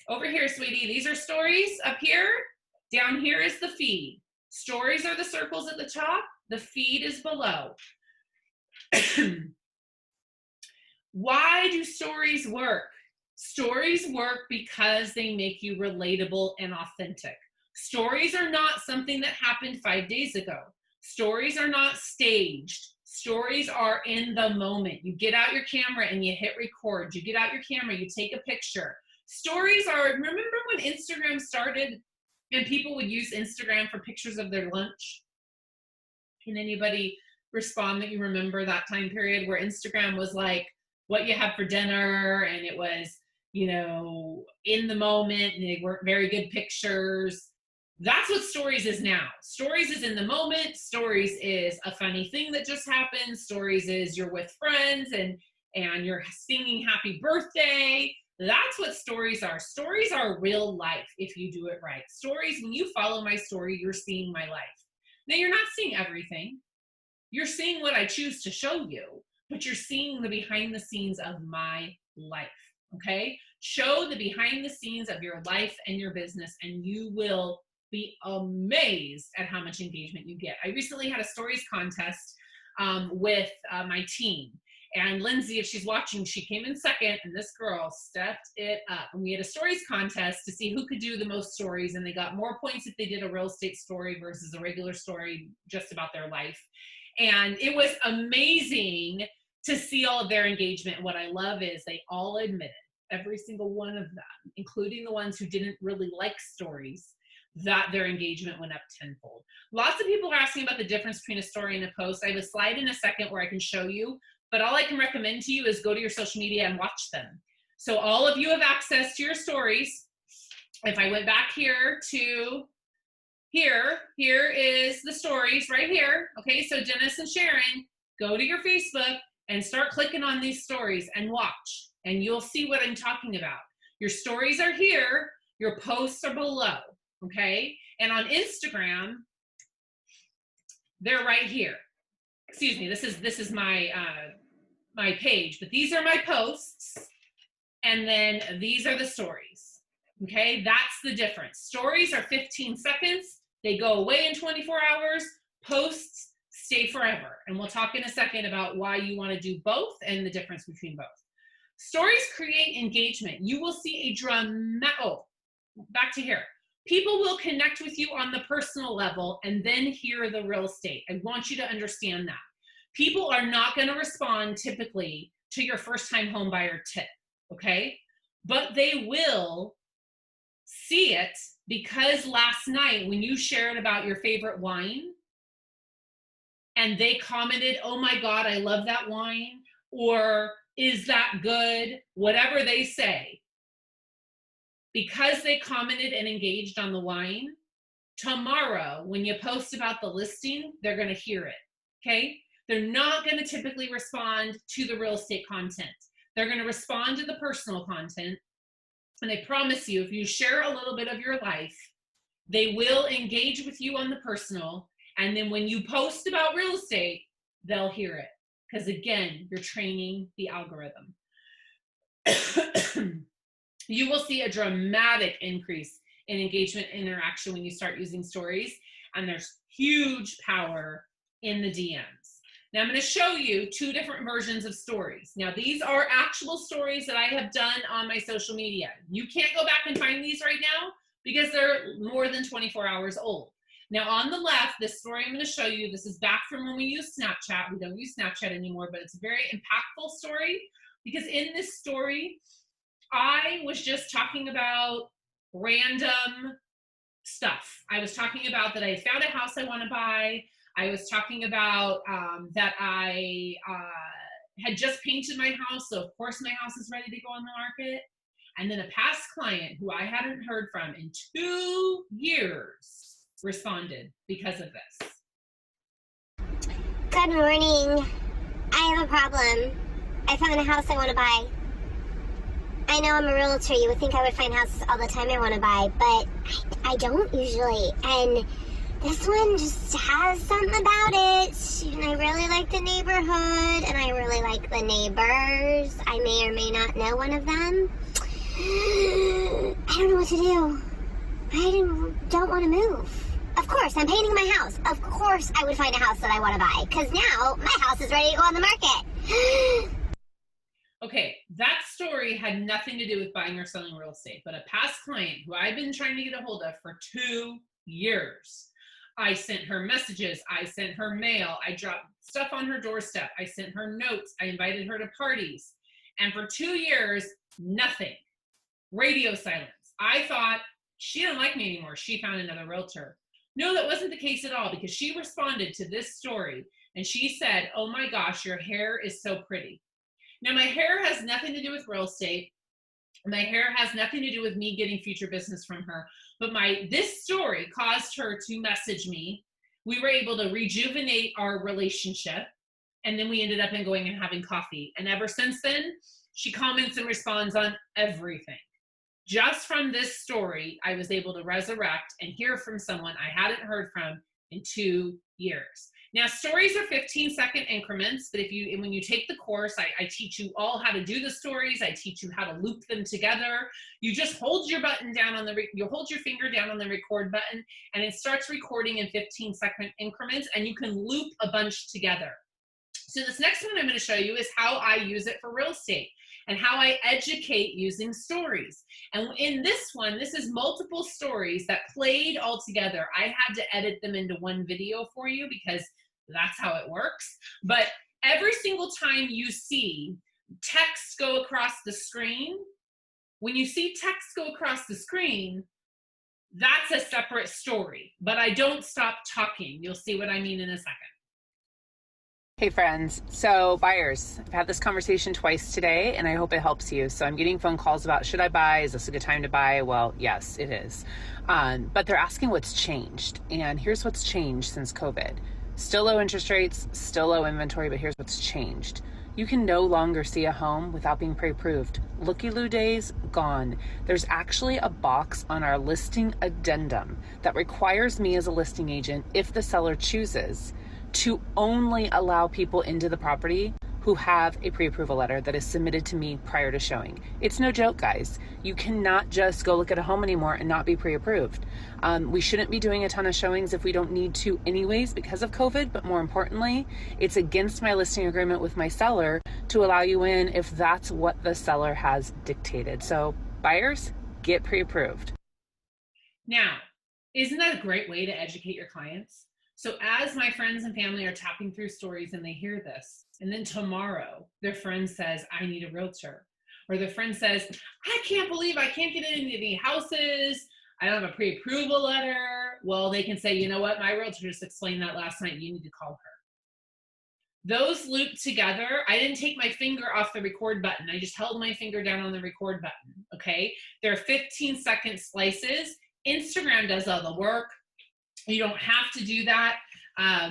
Over here, sweetie, these are stories up here. Down here is the feed. Stories are the circles at the top. The feed is below. Why do stories work? Stories work because they make you relatable and authentic. Stories are not something that happened 5 days ago. Stories are not staged. Stories are in the moment. You get out your camera and you hit record. You get out your camera, you take a picture. Stories are, remember when Instagram started and people would use Instagram for pictures of their lunch? Can anybody respond that you remember that time period where Instagram was like what you have for dinner, and it was, you know, in the moment, and they weren't very good pictures? That's what stories is now. Stories is in the moment. Stories is a funny thing that just happened. Stories is you're with friends and you're singing happy birthday. That's what stories are. Stories are real life if you do it right. Stories, when you follow my story, you're seeing my life. Now, you're not seeing everything. You're seeing what I choose to show you, but you're seeing the behind the scenes of my life, okay? Show the behind the scenes of your life and your business, and you will be amazed at how much engagement you get. I recently had a stories contest with my team. And Lindsay, if she's watching, she came in second, and this girl stepped it up. And we had a stories contest to see who could do the most stories, and they got more points if they did a real estate story versus a regular story just about their life. And it was amazing to see all of their engagement. What I love is they all admitted, every single one of them, including the ones who didn't really like stories, that their engagement went up tenfold. Lots of people are asking about the difference between a story and a post. I have a slide in a second where I can show you, but all I can recommend to you is go to your social media and watch them. So all of you have access to your stories. If I went back here to here is the stories right here. Okay, so Dennis and Sharon, go to your Facebook and start clicking on these stories and watch, and you'll see what I'm talking about. Your stories are here, your posts are below, okay? And on Instagram, they're right here. Excuse me, this is my my page, but these are my posts, and then these are the stories. Okay, that's the difference. Stories are 15 seconds. They go away in 24 hours. Posts stay forever. And we'll talk in a second about why you want to do both and the difference between both. Stories create engagement. You will see a dramatic, oh, back to here. People will connect with you on the personal level and then hear the real estate. I want you to understand that. People are not going to respond typically to your first-time home buyer tip, okay? But they will see it because last night when you shared about your favorite wine and they commented, oh my God, I love that wine, or is that good, whatever they say, because they commented and engaged on the wine, tomorrow when you post about the listing, they're going to hear it, okay? They're not going to typically respond to the real estate content. They're going to respond to the personal content. And I promise you, if you share a little bit of your life, they will engage with you on the personal. And then when you post about real estate, they'll hear it. Because again, you're training the algorithm. You will see a dramatic increase in engagement and interaction when you start using stories. And there's huge power in the DMs. Now I'm going to show you two different versions of stories. Now these are actual stories that I have done on my social media. You can't go back and find these right now because they're more than 24 hours old. Now on the left, this story I'm going to show you, this is back from when we used Snapchat. We don't use Snapchat anymore, but it's a very impactful story because in this story, I was just talking about random stuff. I was talking about that I found a house I want to buy. I was talking about that I had just painted my house, so of course my house is ready to go on the market. And then a past client who I hadn't heard from in 2 years responded because of this. Good morning. I have a problem. I found a house I want to buy. I know I'm a realtor. You would think I would find houses all the time I want to buy, but I don't usually. And this one just has something about it. And I really like the neighborhood, and I really like the neighbors. I may or may not know one of them. I don't know what to do. I don't want to move. Of course, I'm painting my house. Of course I would find a house that I want to buy, because now my house is ready to go on the market. Okay, that story had nothing to do with buying or selling real estate, but a past client who I've been trying to get a hold of for 2 years. I sent her messages, I sent her mail, I dropped stuff on her doorstep, I sent her notes, I invited her to parties. And for 2 years, nothing. Radio silence. I thought she didn't like me anymore. She found another realtor. No, that wasn't the case at all, because she responded to this story and she said, oh my gosh, your hair is so pretty. Now, my hair has nothing to do with real estate. My hair has nothing to do with me getting future business from her. But this story caused her to message me. We were able to rejuvenate our relationship. And then we ended up going and having coffee. And ever since then, she comments and responds on everything. Just from this story, I was able to resurrect and hear from someone I hadn't heard from in 2 years. Now, stories are 15-second increments, but when you take the course, I teach you all how to do the stories. I teach you how to loop them together. You just hold your button down on you hold your finger down on the record button, and it starts recording in 15-second increments, and you can loop a bunch together. So this next one I'm going to show you is how I use it for real estate and how I educate using stories. And in this one, this is multiple stories that played all together. I had to edit them into one video for you because that's how it works. But every single time you see text go across the screen, when you see text go across the screen, that's a separate story. But I don't stop talking. You'll see what I mean in a second. Hey friends, so buyers, I've had this conversation twice today and I hope it helps you. So I'm getting phone calls about, should I buy? Is this a good time to buy? Well, yes, it is. But they're asking what's changed. And here's what's changed since COVID. Still low interest rates, still low inventory, but here's what's changed. You can no longer see a home without being pre-approved. Looky-loo days, gone. There's actually a box on our listing addendum that requires me as a listing agent, if the seller chooses, to only allow people into the property who have a pre-approval letter that is submitted to me prior to showing. It's no joke, guys. You cannot just go look at a home anymore and not be pre-approved. We shouldn't be doing a ton of showings if we don't need to anyways because of COVID, but more importantly, it's against my listing agreement with my seller to allow you in if that's what the seller has dictated. So buyers, get pre-approved. Now, isn't that a great way to educate your clients? So as my friends and family are tapping through stories and they hear this, and then tomorrow their friend says, I need a realtor. Or their friend says, I can't believe I can't get into any houses. I don't have a pre-approval letter. Well, they can say, you know what? My realtor just explained that last night. You need to call her. Those loop together. I didn't take my finger off the record button. I just held my finger down on the record button. Okay. They're 15-second slices. Instagram does all the work. You don't have to do that.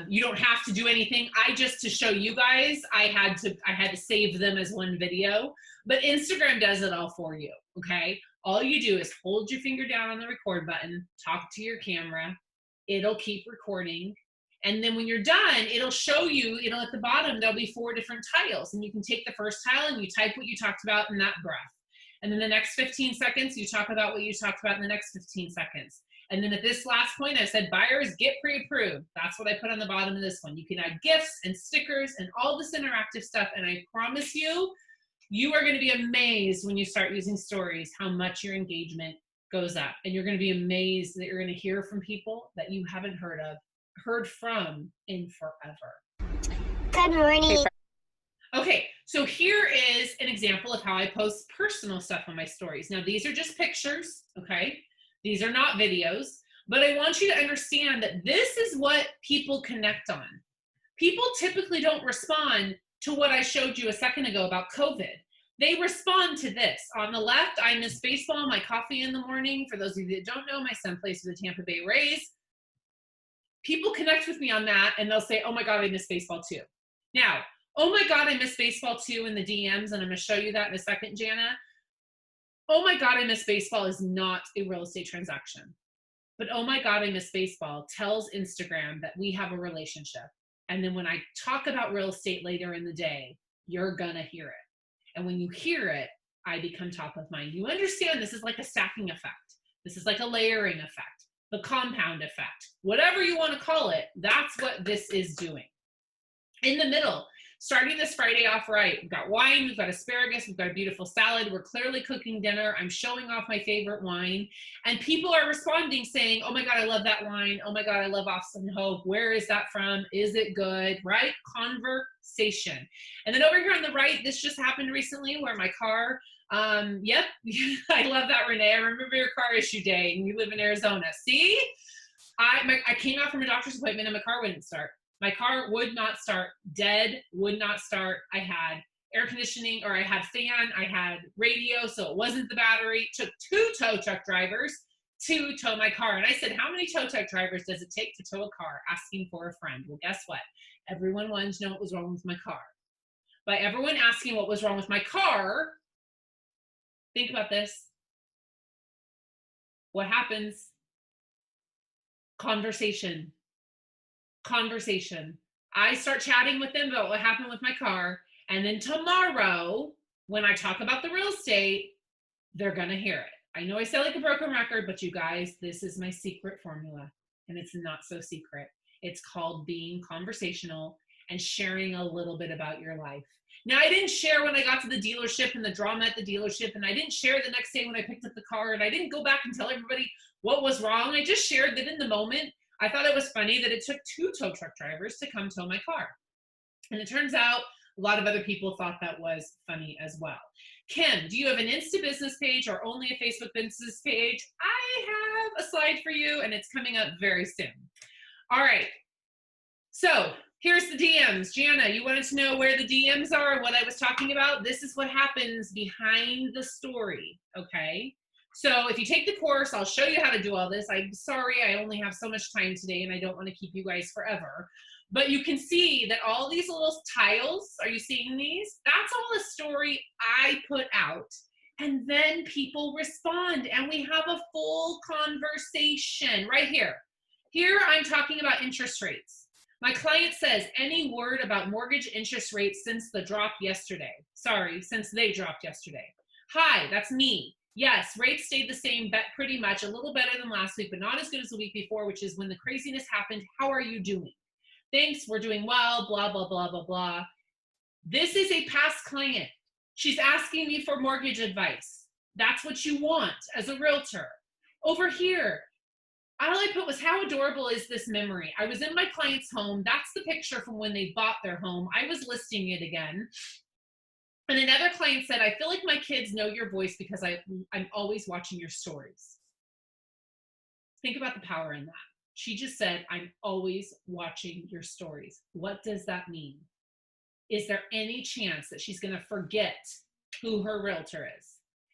You don't have to do anything. To show you guys, I had to save them as one video, but Instagram does it all for you. Okay. All you do is hold your finger down on the record button, talk to your camera. It'll keep recording. And then when you're done, it'll show you, at the bottom, there'll be 4 different tiles, and you can take the first tile and you type what you talked about in that breath. And then the next 15 seconds, you talk about what you talked about in the next 15 seconds. And then at this last point, I said, buyers, get pre-approved. That's what I put on the bottom of this one. You can add GIFs and stickers and all this interactive stuff. And I promise you, you are going to be amazed when you start using stories, how much your engagement goes up. And you're going to be amazed that you're going to hear from people that you haven't heard from in forever. Good morning. Okay, so here is an example of how I post personal stuff on my stories. Now, these are just pictures, okay? These are not videos, but I want you to understand that this is what people connect on. People typically don't respond to what I showed you a second ago about COVID. They respond to this. On the left, I miss baseball, my coffee in the morning. For those of you that don't know, my son plays for the Tampa Bay Rays. People connect with me on that, and they'll say, oh my God, I miss baseball too. Now, oh my God, I miss baseball too in the DMs, and I'm going to show you that in a second, Jana. Oh my God, I miss baseball is not a real estate transaction. But oh my God, I miss baseball tells Instagram that we have a relationship. And then when I talk about real estate later in the day, you're going to hear it. And when you hear it, I become top of mind. You understand this is like a stacking effect. This is like a layering effect, the compound effect, whatever you want to call it. That's what this is doing. In the middle, starting this Friday off right. We've got wine, we've got asparagus, we've got a beautiful salad. We're clearly cooking dinner. I'm showing off my favorite wine. And people are responding saying, oh my God, I love that wine. Oh my God, I love Austin Hope. Where is that from? Is it good? Right? Conversation. And then over here on the right, this just happened recently where my car, yep, I love that, Renee. I remember your car issue day and you live in Arizona. See? I came out from a doctor's appointment and my car wouldn't start. My car would not start, dead, would not start. I had air conditioning, or I had fan, I had radio, so it wasn't the battery. It took 2 tow truck drivers to tow my car. And I said, how many tow truck drivers does it take to tow a car? Asking for a friend. Well, guess what? Everyone wanted to know what was wrong with my car. By everyone asking what was wrong with my car, think about this. What happens? Conversation. I start chatting with them about what happened with my car, and then tomorrow when I talk about the real estate, they're gonna hear it. I know I sound like a broken record, but you guys, this is my secret formula, and it's not so secret. It's called being conversational and sharing a little bit about your life. Now, I didn't share when I got to the dealership and the drama at the dealership, and I didn't share the next day when I picked up the car, and I didn't go back and tell everybody what was wrong. I just shared that in the moment, I thought it was funny that it took 2 tow truck drivers to come tow my car. And it turns out a lot of other people thought that was funny as well. Kim, do you have an Insta business page or only a Facebook business page? I have a slide for you and it's coming up very soon. All right. So here's the DMs. Jana, you wanted to know where the DMs are and what I was talking about? This is what happens behind the story, okay? So if you take the course, I'll show you how to do all this. I'm sorry, I only have so much time today and I don't want to keep you guys forever. But you can see that all these little tiles, are you seeing these? That's all a story I put out. And then people respond and we have a full conversation right here. Here I'm talking about interest rates. My client says, any word about mortgage interest rates since the drop yesterday? Sorry, since they dropped yesterday. Hi, that's me. Yes, rates stayed the same, pretty much, a little better than last week, but not as good as the week before, which is when the craziness happened. How are you doing? Thanks, we're doing well, blah, blah, blah, blah, blah. This is a past client. She's asking me for mortgage advice. That's what you want as a realtor. Over here, all I put was, how adorable is this memory? I was in my client's home. That's the picture from when they bought their home. I was listing it again. And another client said, I feel like my kids know your voice because I'm always watching your stories. Think about the power in that. She just said, I'm always watching your stories. What does that mean? Is there any chance that she's going to forget who her realtor is?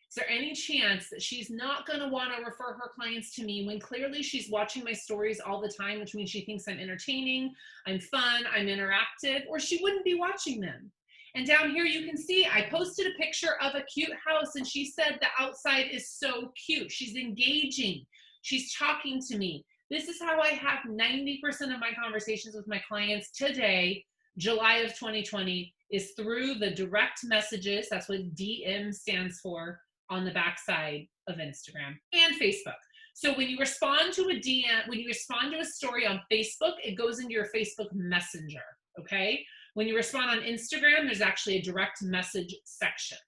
Is there any chance that she's not going to want to refer her clients to me when clearly she's watching my stories all the time, which means she thinks I'm entertaining, I'm fun, I'm interactive, or she wouldn't be watching them? And down here you can see I posted a picture of a cute house and she said the outside is so cute. She's engaging. She's talking to me. This is how I have 90% of my conversations with my clients today, July of 2020, is through the direct messages. That's what DM stands for on the backside of Instagram and Facebook. So when you respond to a DM, when you respond to a story on Facebook, it goes into your Facebook Messenger, okay? When you respond on Instagram, there's actually a direct message section.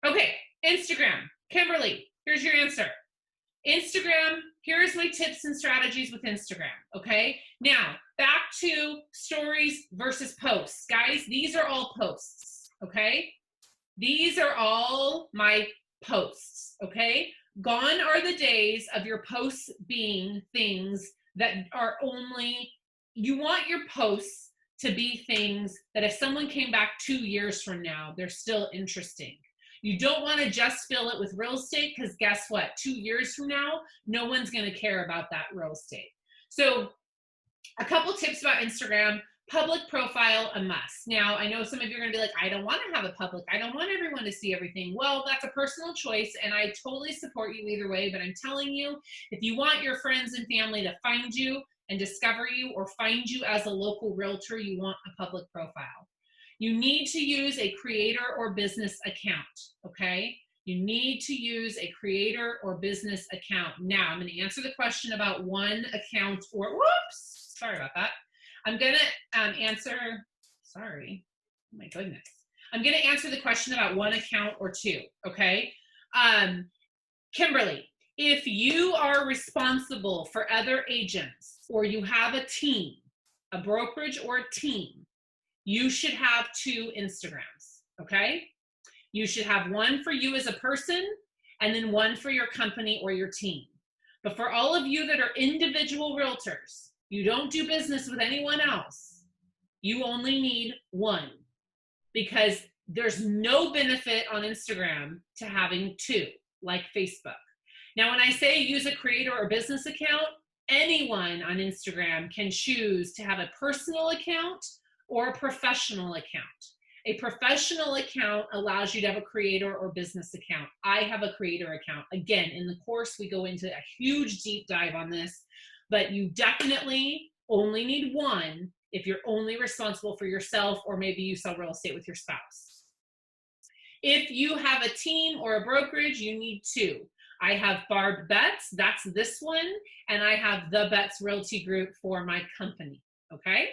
Okay, Instagram. Kimberly, here's your answer. Instagram, here's my tips and strategies with Instagram, okay? Now, back to stories versus posts. Guys, these are all posts, okay? These are all my posts, okay? Gone are the days of your posts being things that are only, you want your posts to be things that if someone came back 2 years from now, they're still interesting. You don't want to just fill it with real estate because guess what? 2 years from now, no one's going to care about that real estate. So a couple tips about Instagram. Public profile, a must. Now, I know some of you are going to be like, I don't want to have a public. I don't want everyone to see everything. Well, that's a personal choice, and I totally support you either way, but I'm telling you, if you want your friends and family to find you and discover you or find you as a local realtor, you want a public profile. You need to use a creator or business account, okay? You need to use a creator or business account. Now, I'm going to answer the question about one account or, whoops, sorry about that. I'm going to answer, sorry, Oh my goodness. I'm going to answer the question about one account or two, okay? Kimberly, if you are responsible for other agents or you have a team, a brokerage or a team, you should have 2 Instagrams, okay? You should have one for you as a person and then one for your company or your team. But for all of you that are individual realtors, you don't do business with anyone else, you only need one, because there's no benefit on Instagram to having 2, like Facebook. Now, when I say use a creator or business account, anyone on Instagram can choose to have a personal account or a professional account. A professional account allows you to have a creator or business account. I have a creator account. Again, in the course, we go into a huge deep dive on this, but you definitely only need one if you're only responsible for yourself, or maybe you sell real estate with your spouse. If you have a team or a brokerage, you need 2. I have Barb Betts, that's this one, and I have the Betts Realty Group for my company, okay?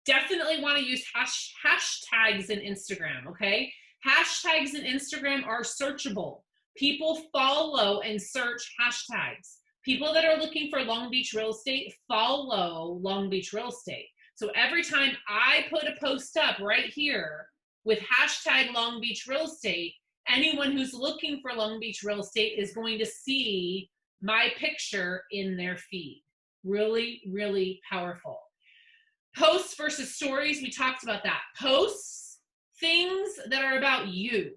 Definitely want to use hashtags in Instagram, okay? Hashtags in Instagram are searchable. People follow and search hashtags. People that are looking for Long Beach real estate follow Long Beach real estate. So every time I put a post up right here with hashtag Long Beach real estate, anyone who's looking for Long Beach real estate is going to see my picture in their feed. Really, really powerful. Posts versus stories, we talked about that. Posts, things that are about you,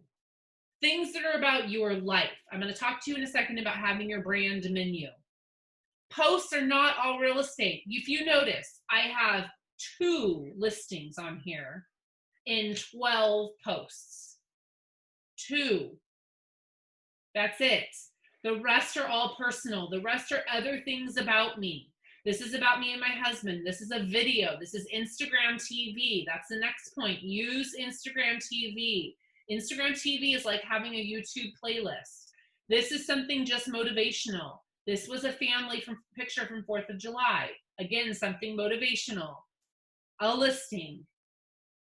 things that are about your life. I'm going to talk to you in a second about having your brand menu. Posts are not all real estate. If you notice, I have 2 listings on here in 12 posts. 2. That's it. The rest are all personal. The rest are other things about me. This is about me and my husband. This is a video. This is Instagram TV. That's the next point. Use Instagram TV. Instagram TV is like having a YouTube playlist. This is something just motivational. This was a family picture from 4th of July. Again, something motivational. A listing.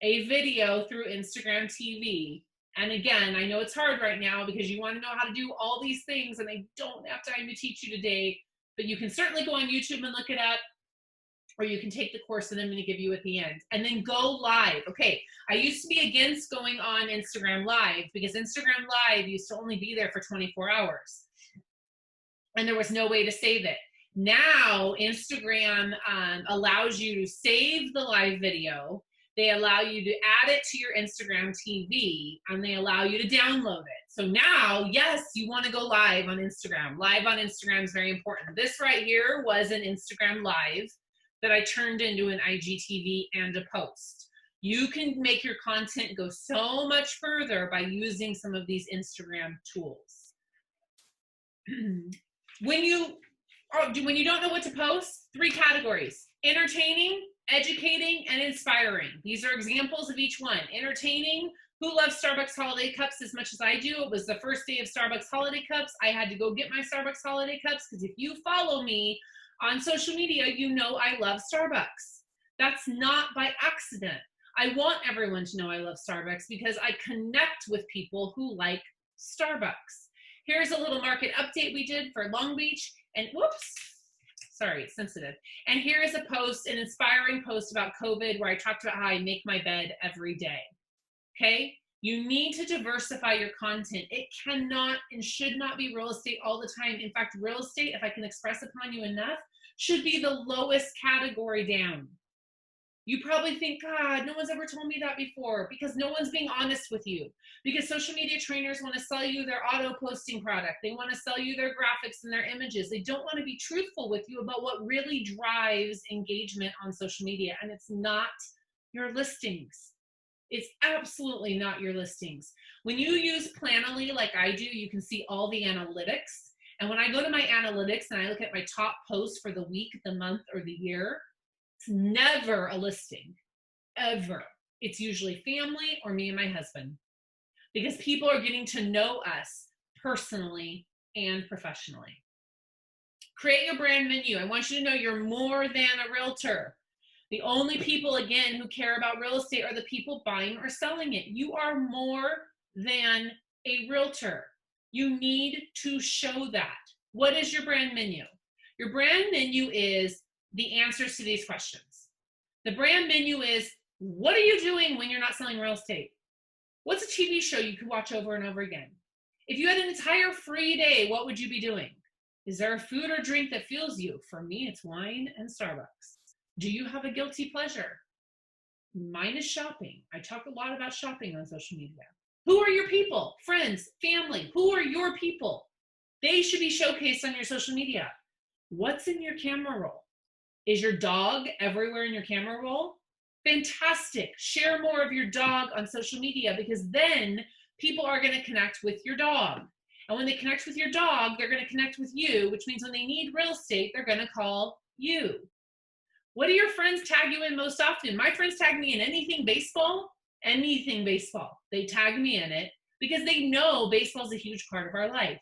A video through Instagram TV. And again, I know it's hard right now because you want to know how to do all these things and I don't have time to teach you today. But you can certainly go on YouTube and look it up, or you can take the course that I'm going to give you at the end. And then go live. Okay, I used to be against going on Instagram Live because Instagram Live used to only be there for 24 hours. And there was no way to save it. Now, Instagram allows you to save the live video. They allow you to add it to your Instagram TV, and they allow you to download it. So now, yes, you want to go live on Instagram. Live on Instagram is very important. This right here was an Instagram Live that I turned into an IGTV and a post. You can make your content go so much further by using some of these Instagram tools. When you don't know what to post, 3 categories: entertaining, educating, and inspiring. These are examples of each one. Entertaining, who loves Starbucks holiday cups as much as I do? It was the first day of Starbucks holiday cups. I had to go get my Starbucks holiday cups because if you follow me on social media, you know I love Starbucks. That's not by accident. I want everyone to know I love Starbucks because I connect with people who like Starbucks. Here's a little market update we did for Long Beach, and whoops, sorry, it's sensitive. And here is a post, an inspiring post about COVID where I talked about how I make my bed every day, okay? You need to diversify your content. It cannot and should not be real estate all the time. In fact, real estate, if I can express upon you enough, should be the lowest category down. You probably think, God, no one's ever told me that before, because no one's being honest with you. Because social media trainers want to sell you their auto posting product. They want to sell you their graphics and their images. They don't want to be truthful with you about what really drives engagement on social media. And it's not your listings. It's absolutely not your listings. When you use Planoly like I do, you can see all the analytics. And when I go to my analytics and I look at my top posts for the week, the month, or the year, it's never a listing, ever. It's usually family or me and my husband, because people are getting to know us personally and professionally. Create your brand menu. I want you to know you're more than a realtor. The only people, again, who care about real estate are the people buying or selling it. You are more than a realtor. You need to show that. What is your brand menu? Your brand menu is the answers to these questions. The brand menu is, what are you doing when you're not selling real estate? What's a TV show you could watch over and over again? If you had an entire free day, what would you be doing? Is there a food or drink that fuels you? For me, it's wine and Starbucks. Do you have a guilty pleasure? Mine is shopping. I talk a lot about shopping on social media. Who are your people? Friends, family. Who are your people? They should be showcased on your social media. What's in your camera roll? Is your dog everywhere in your camera roll? Fantastic. Share more of your dog on social media, because then people are going to connect with your dog. And when they connect with your dog, they're going to connect with you, which means when they need real estate, they're going to call you. What do your friends tag you in most often? My friends tag me in anything baseball. They tag me in it because they know baseball is a huge part of our life.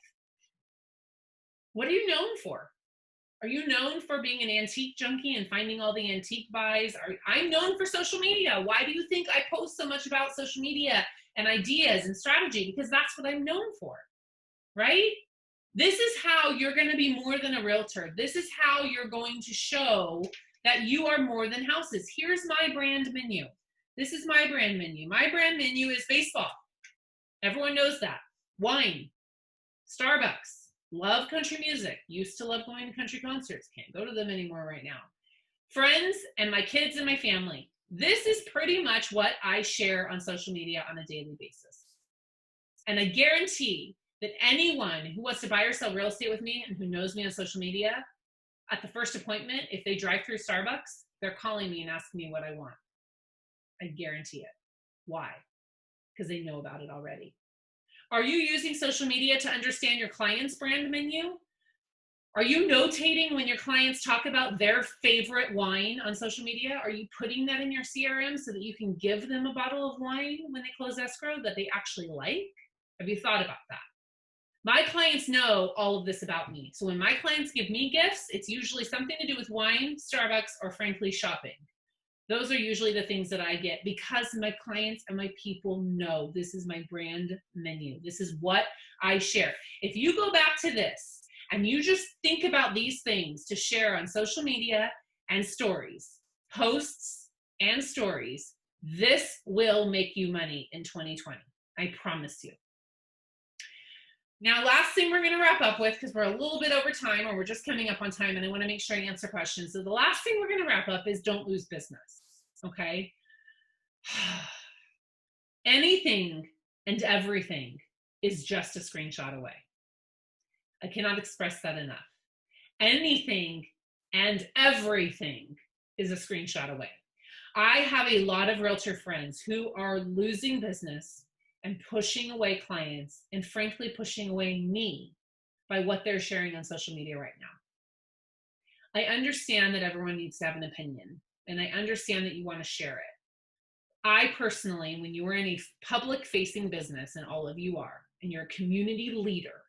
What are you known for? Are you known for being an antique junkie and finding all the antique buys? I'm known for social media. Why do you think I post so much about social media and ideas and strategy? Because that's what I'm known for, right? This is how you're going to be more than a realtor. This is how you're going to show that you are more than houses. Here's my brand menu. This is my brand menu. My brand menu is baseball. Everyone knows that. Wine, Starbucks, love country music. Used to love going to country concerts. Can't go to them anymore right now. Friends and my kids and my family. This is pretty much what I share on social media on a daily basis. And I guarantee that anyone who wants to buy or sell real estate with me and who knows me on social media, at the first appointment, if they drive through Starbucks, they're calling me and asking me what I want. I guarantee it. Why? Because they know about it already. Are you using social media to understand your client's brand menu? Are you notating when your clients talk about their favorite wine on social media? Are you putting that in your CRM so that you can give them a bottle of wine when they close escrow that they actually like? Have you thought about that? My clients know all of this about me. So when my clients give me gifts, it's usually something to do with wine, Starbucks, or frankly, shopping. Those are usually the things that I get because my clients and my people know this is my brand menu. This is what I share. If you go back to this and you just think about these things to share on social media and stories, posts and stories, this will make you money in 2020. I promise you. Now, last thing we're going to wrap up with, because we're a little bit over time, or we're just coming up on time, and I want to make sure I answer questions. So the last thing we're going to wrap up is don't lose business, okay? Anything and everything is just a screenshot away. I cannot express that enough. Anything and everything is a screenshot away. I have a lot of realtor friends who are losing business and pushing away clients, and frankly, pushing away me by what they're sharing on social media right now. I understand that everyone needs to have an opinion, and I understand that you want to share it. I personally, when you are in a public-facing business, and all of you are, and you're a community leader,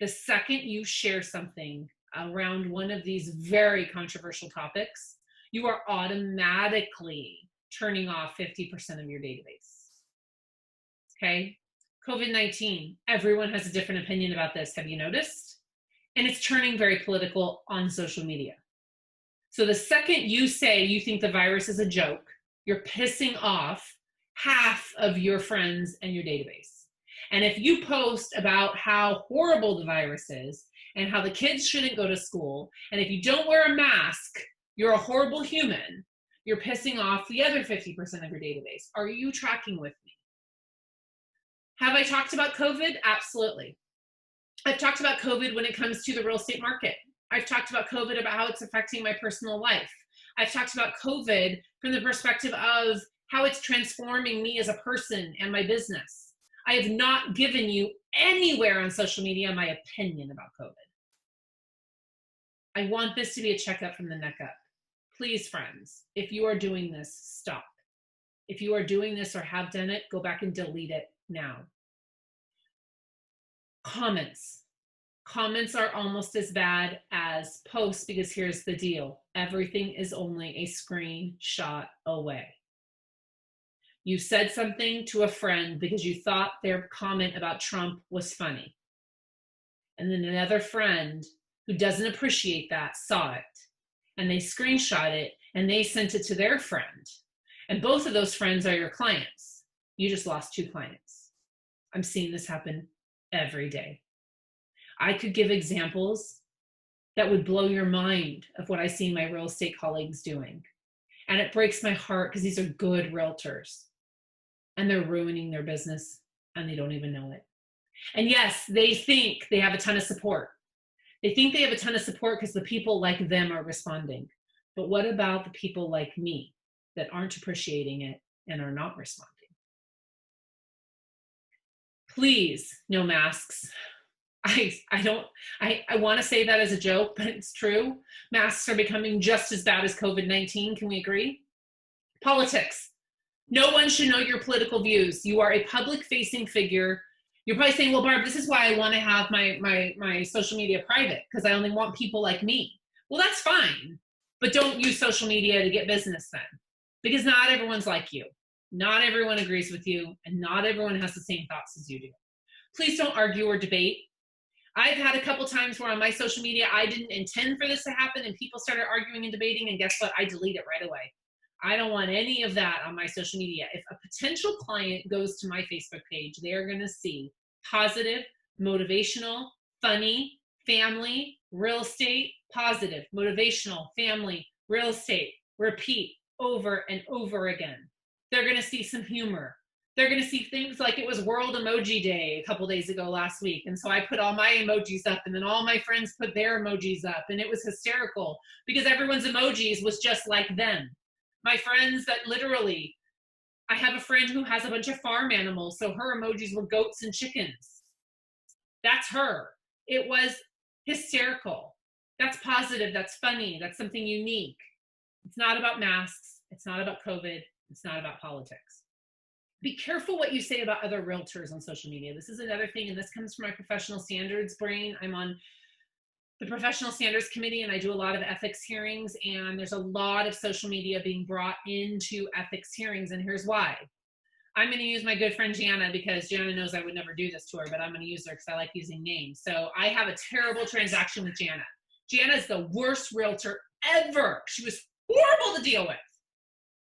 the second you share something around one of these very controversial topics, you are automatically turning off 50% of your database. Okay, COVID-19, everyone has a different opinion about this. Have you noticed? And it's turning very political on social media. So the second you say you think the virus is a joke, you're pissing off half of your friends and your database. And if you post about how horrible the virus is and how the kids shouldn't go to school, and if you don't wear a mask, you're a horrible human, you're pissing off the other 50% of your database. Are you tracking with me? Have I talked about COVID? Absolutely. I've talked about COVID when it comes to the real estate market. I've talked about COVID about how it's affecting my personal life. I've talked about COVID from the perspective of how it's transforming me as a person and my business. I have not given you anywhere on social media my opinion about COVID. I want this to be a checkup from the neck up. Please, friends, if you are doing this, stop. If you are doing this or have done it, go back and delete it now. Comments. Comments are almost as bad as posts, because here's the deal. Everything is only a screenshot away. You said something to a friend because you thought their comment about Trump was funny. And then another friend who doesn't appreciate that saw it, and they screenshot it and they sent it to their friend. And both of those friends are your clients. You just lost 2 clients. I'm seeing this happen every day. I could give examples that would blow your mind of what I see my real estate colleagues doing. And it breaks my heart because these are good realtors and they're ruining their business and they don't even know it. And yes, they think they have a ton of support. They think they have a ton of support because the people like them are responding. But what about the people like me that aren't appreciating it and are not responding? Please, no masks. I want to say that as a joke, but it's true. Masks are becoming just as bad as COVID-19. Can we agree? Politics. No one should know your political views. You are a public-facing figure. You're probably saying, well, Barb, this is why I want to have my social media private, because I only want people like me. Well, that's fine, but don't use social media to get business then, because not everyone's like you. Not everyone agrees with you, and not everyone has the same thoughts as you do. Please don't argue or debate. I've had a couple times where on my social media, I didn't intend for this to happen and people started arguing and debating, and guess what? I delete it right away. I don't want any of that on my social media. If a potential client goes to my Facebook page, they are going to see positive, motivational, funny, family, real estate, positive, motivational, family, real estate, repeat over and over again. They're going to see some humor. They're going to see things like it was World Emoji Day a couple days ago last week. And so I put all my emojis up and then all my friends put their emojis up. And it was hysterical because everyone's emojis was just like them. My friends that literally, I have a friend who has a bunch of farm animals. So her emojis were goats and chickens. That's her. It was hysterical. That's positive. That's funny. That's something unique. It's not about masks. It's not about COVID. It's not about politics. Be careful what you say about other realtors on social media. This is another thing, and this comes from my professional standards brain. I'm on the professional standards committee, and I do a lot of ethics hearings, and there's a lot of social media being brought into ethics hearings, and here's why. I'm going to use my good friend Jana, because Jana knows I would never do this to her, but I'm going to use her because I like using names. So I have a terrible transaction with Jana. Jana is the worst realtor ever. She was horrible to deal with.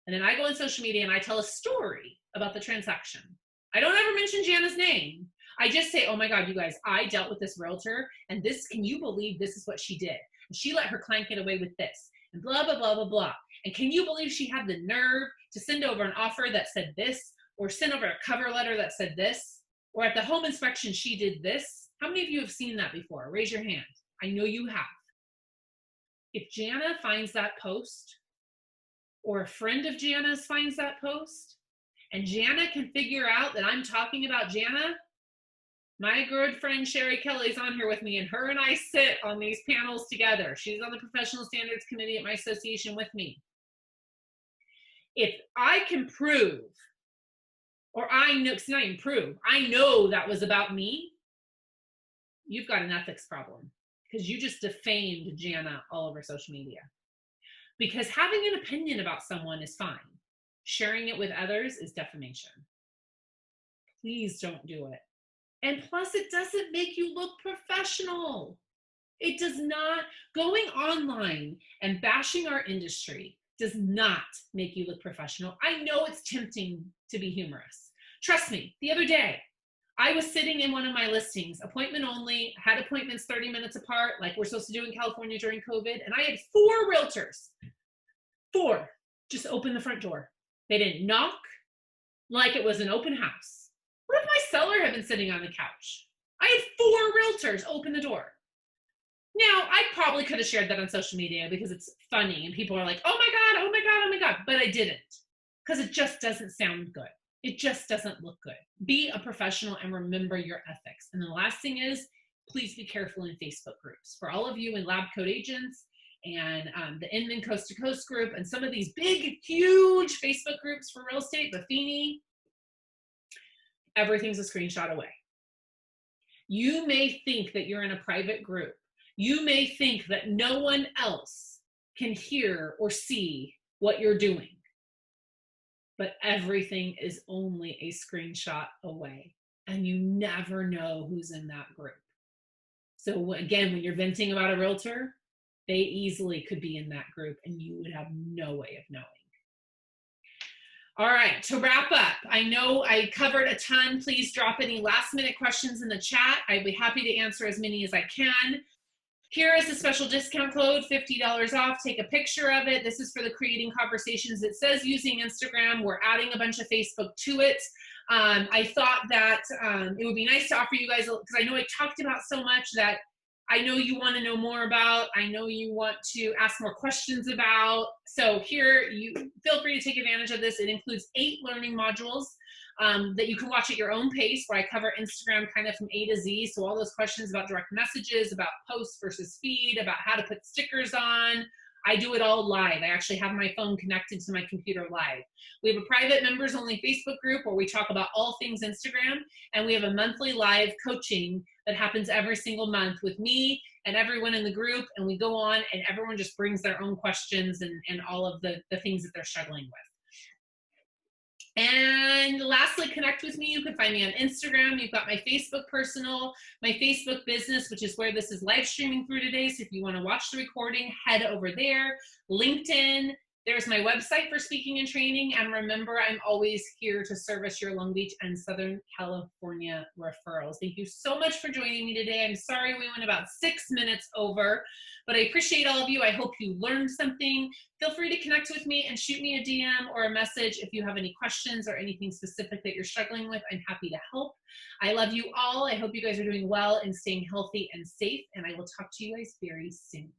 And then I go on social media and I tell a story about the transaction. I don't ever mention Jana's name. I just say, oh my God, you guys, I dealt with this realtor and this, can you believe this is what she did? And she let her client get away with this and blah, blah, blah, blah, blah. And can you believe she had the nerve to send over an offer that said this, or send over a cover letter that said this, or at the home inspection, she did this? How many of you have seen that before? Raise your hand. I know you have. If Jana finds that post, or a friend of Jana's finds that post, and Jana can figure out that I'm talking about Jana, my good friend Sherry Kelly's on here with me, and her and I sit on these panels together. She's on the professional standards committee at my association with me. If I can prove, or I know, it's not even prove, I know that was about me, you've got an ethics problem, because you just defamed Jana all over social media. Because having an opinion about someone is fine. Sharing it with others is defamation. Please don't do it. And plus, it doesn't make you look professional. It does not. Going online and bashing our industry does not make you look professional. I know it's tempting to be humorous. Trust me, the other day, I was sitting in one of my listings, appointment only, had appointments 30 minutes apart, like we're supposed to do in California during COVID, and I had 4 realtors. 4 just opened the front door. They didn't knock like it was an open house. What if my seller had been sitting on the couch? I had 4 realtors open the door. Now, I probably could have shared that on social media because it's funny and people are like, oh my God, oh my God, oh my God, but I didn't, because it just doesn't sound good. It just doesn't look good. Be a professional and remember your ethics. And the last thing is, please be careful in Facebook groups. For all of you in Lab Coat Agents and the Inman Coast to Coast group and some of these big, huge Facebook groups for real estate, Buffini, everything's a screenshot away. You may think that you're in a private group. You may think that no one else can hear or see what you're doing, but everything is only a screenshot away, and you never know who's in that group. So again, when you're venting about a realtor, they easily could be in that group and you would have no way of knowing. All right, to wrap up, I know I covered a ton. Please drop any last minute questions in the chat. I'd be happy to answer as many as I can. Here is the special discount code, $50 off. Take a picture of it. This is for the Creating Conversations. It says using Instagram. We're adding a bunch of Facebook to it. I thought that it would be nice to offer you guys, because I know I talked about so much that I know you want to know more about. I know you want to ask more questions about. So here, you feel free to take advantage of this. It includes 8 learning modules that you can watch at your own pace, where I cover Instagram kind of from A to Z. So all those questions about direct messages, about post versus feed, about how to put stickers on, I do it all live. I actually have my phone connected to my computer live. We have a private members only Facebook group where we talk about all things Instagram, and we have a monthly live coaching that happens every single month with me and everyone in the group, and we go on and everyone just brings their own questions and all of the things that they're struggling with. And lastly, connect with me. You can find me on Instagram. You've got my Facebook personal, my Facebook business, which is where this is live streaming through today. So if you want to watch the recording, head over there. LinkedIn, there's my website for speaking and training. And remember, I'm always here to service your Long Beach and Southern California referrals. Thank you so much for joining me today. I'm sorry we went about 6 minutes over, but I appreciate all of you. I hope you learned something. Feel free to connect with me and shoot me a DM or a message if you have any questions or anything specific that you're struggling with. I'm happy to help. I love you all. I hope you guys are doing well and staying healthy and safe, and I will talk to you guys very soon.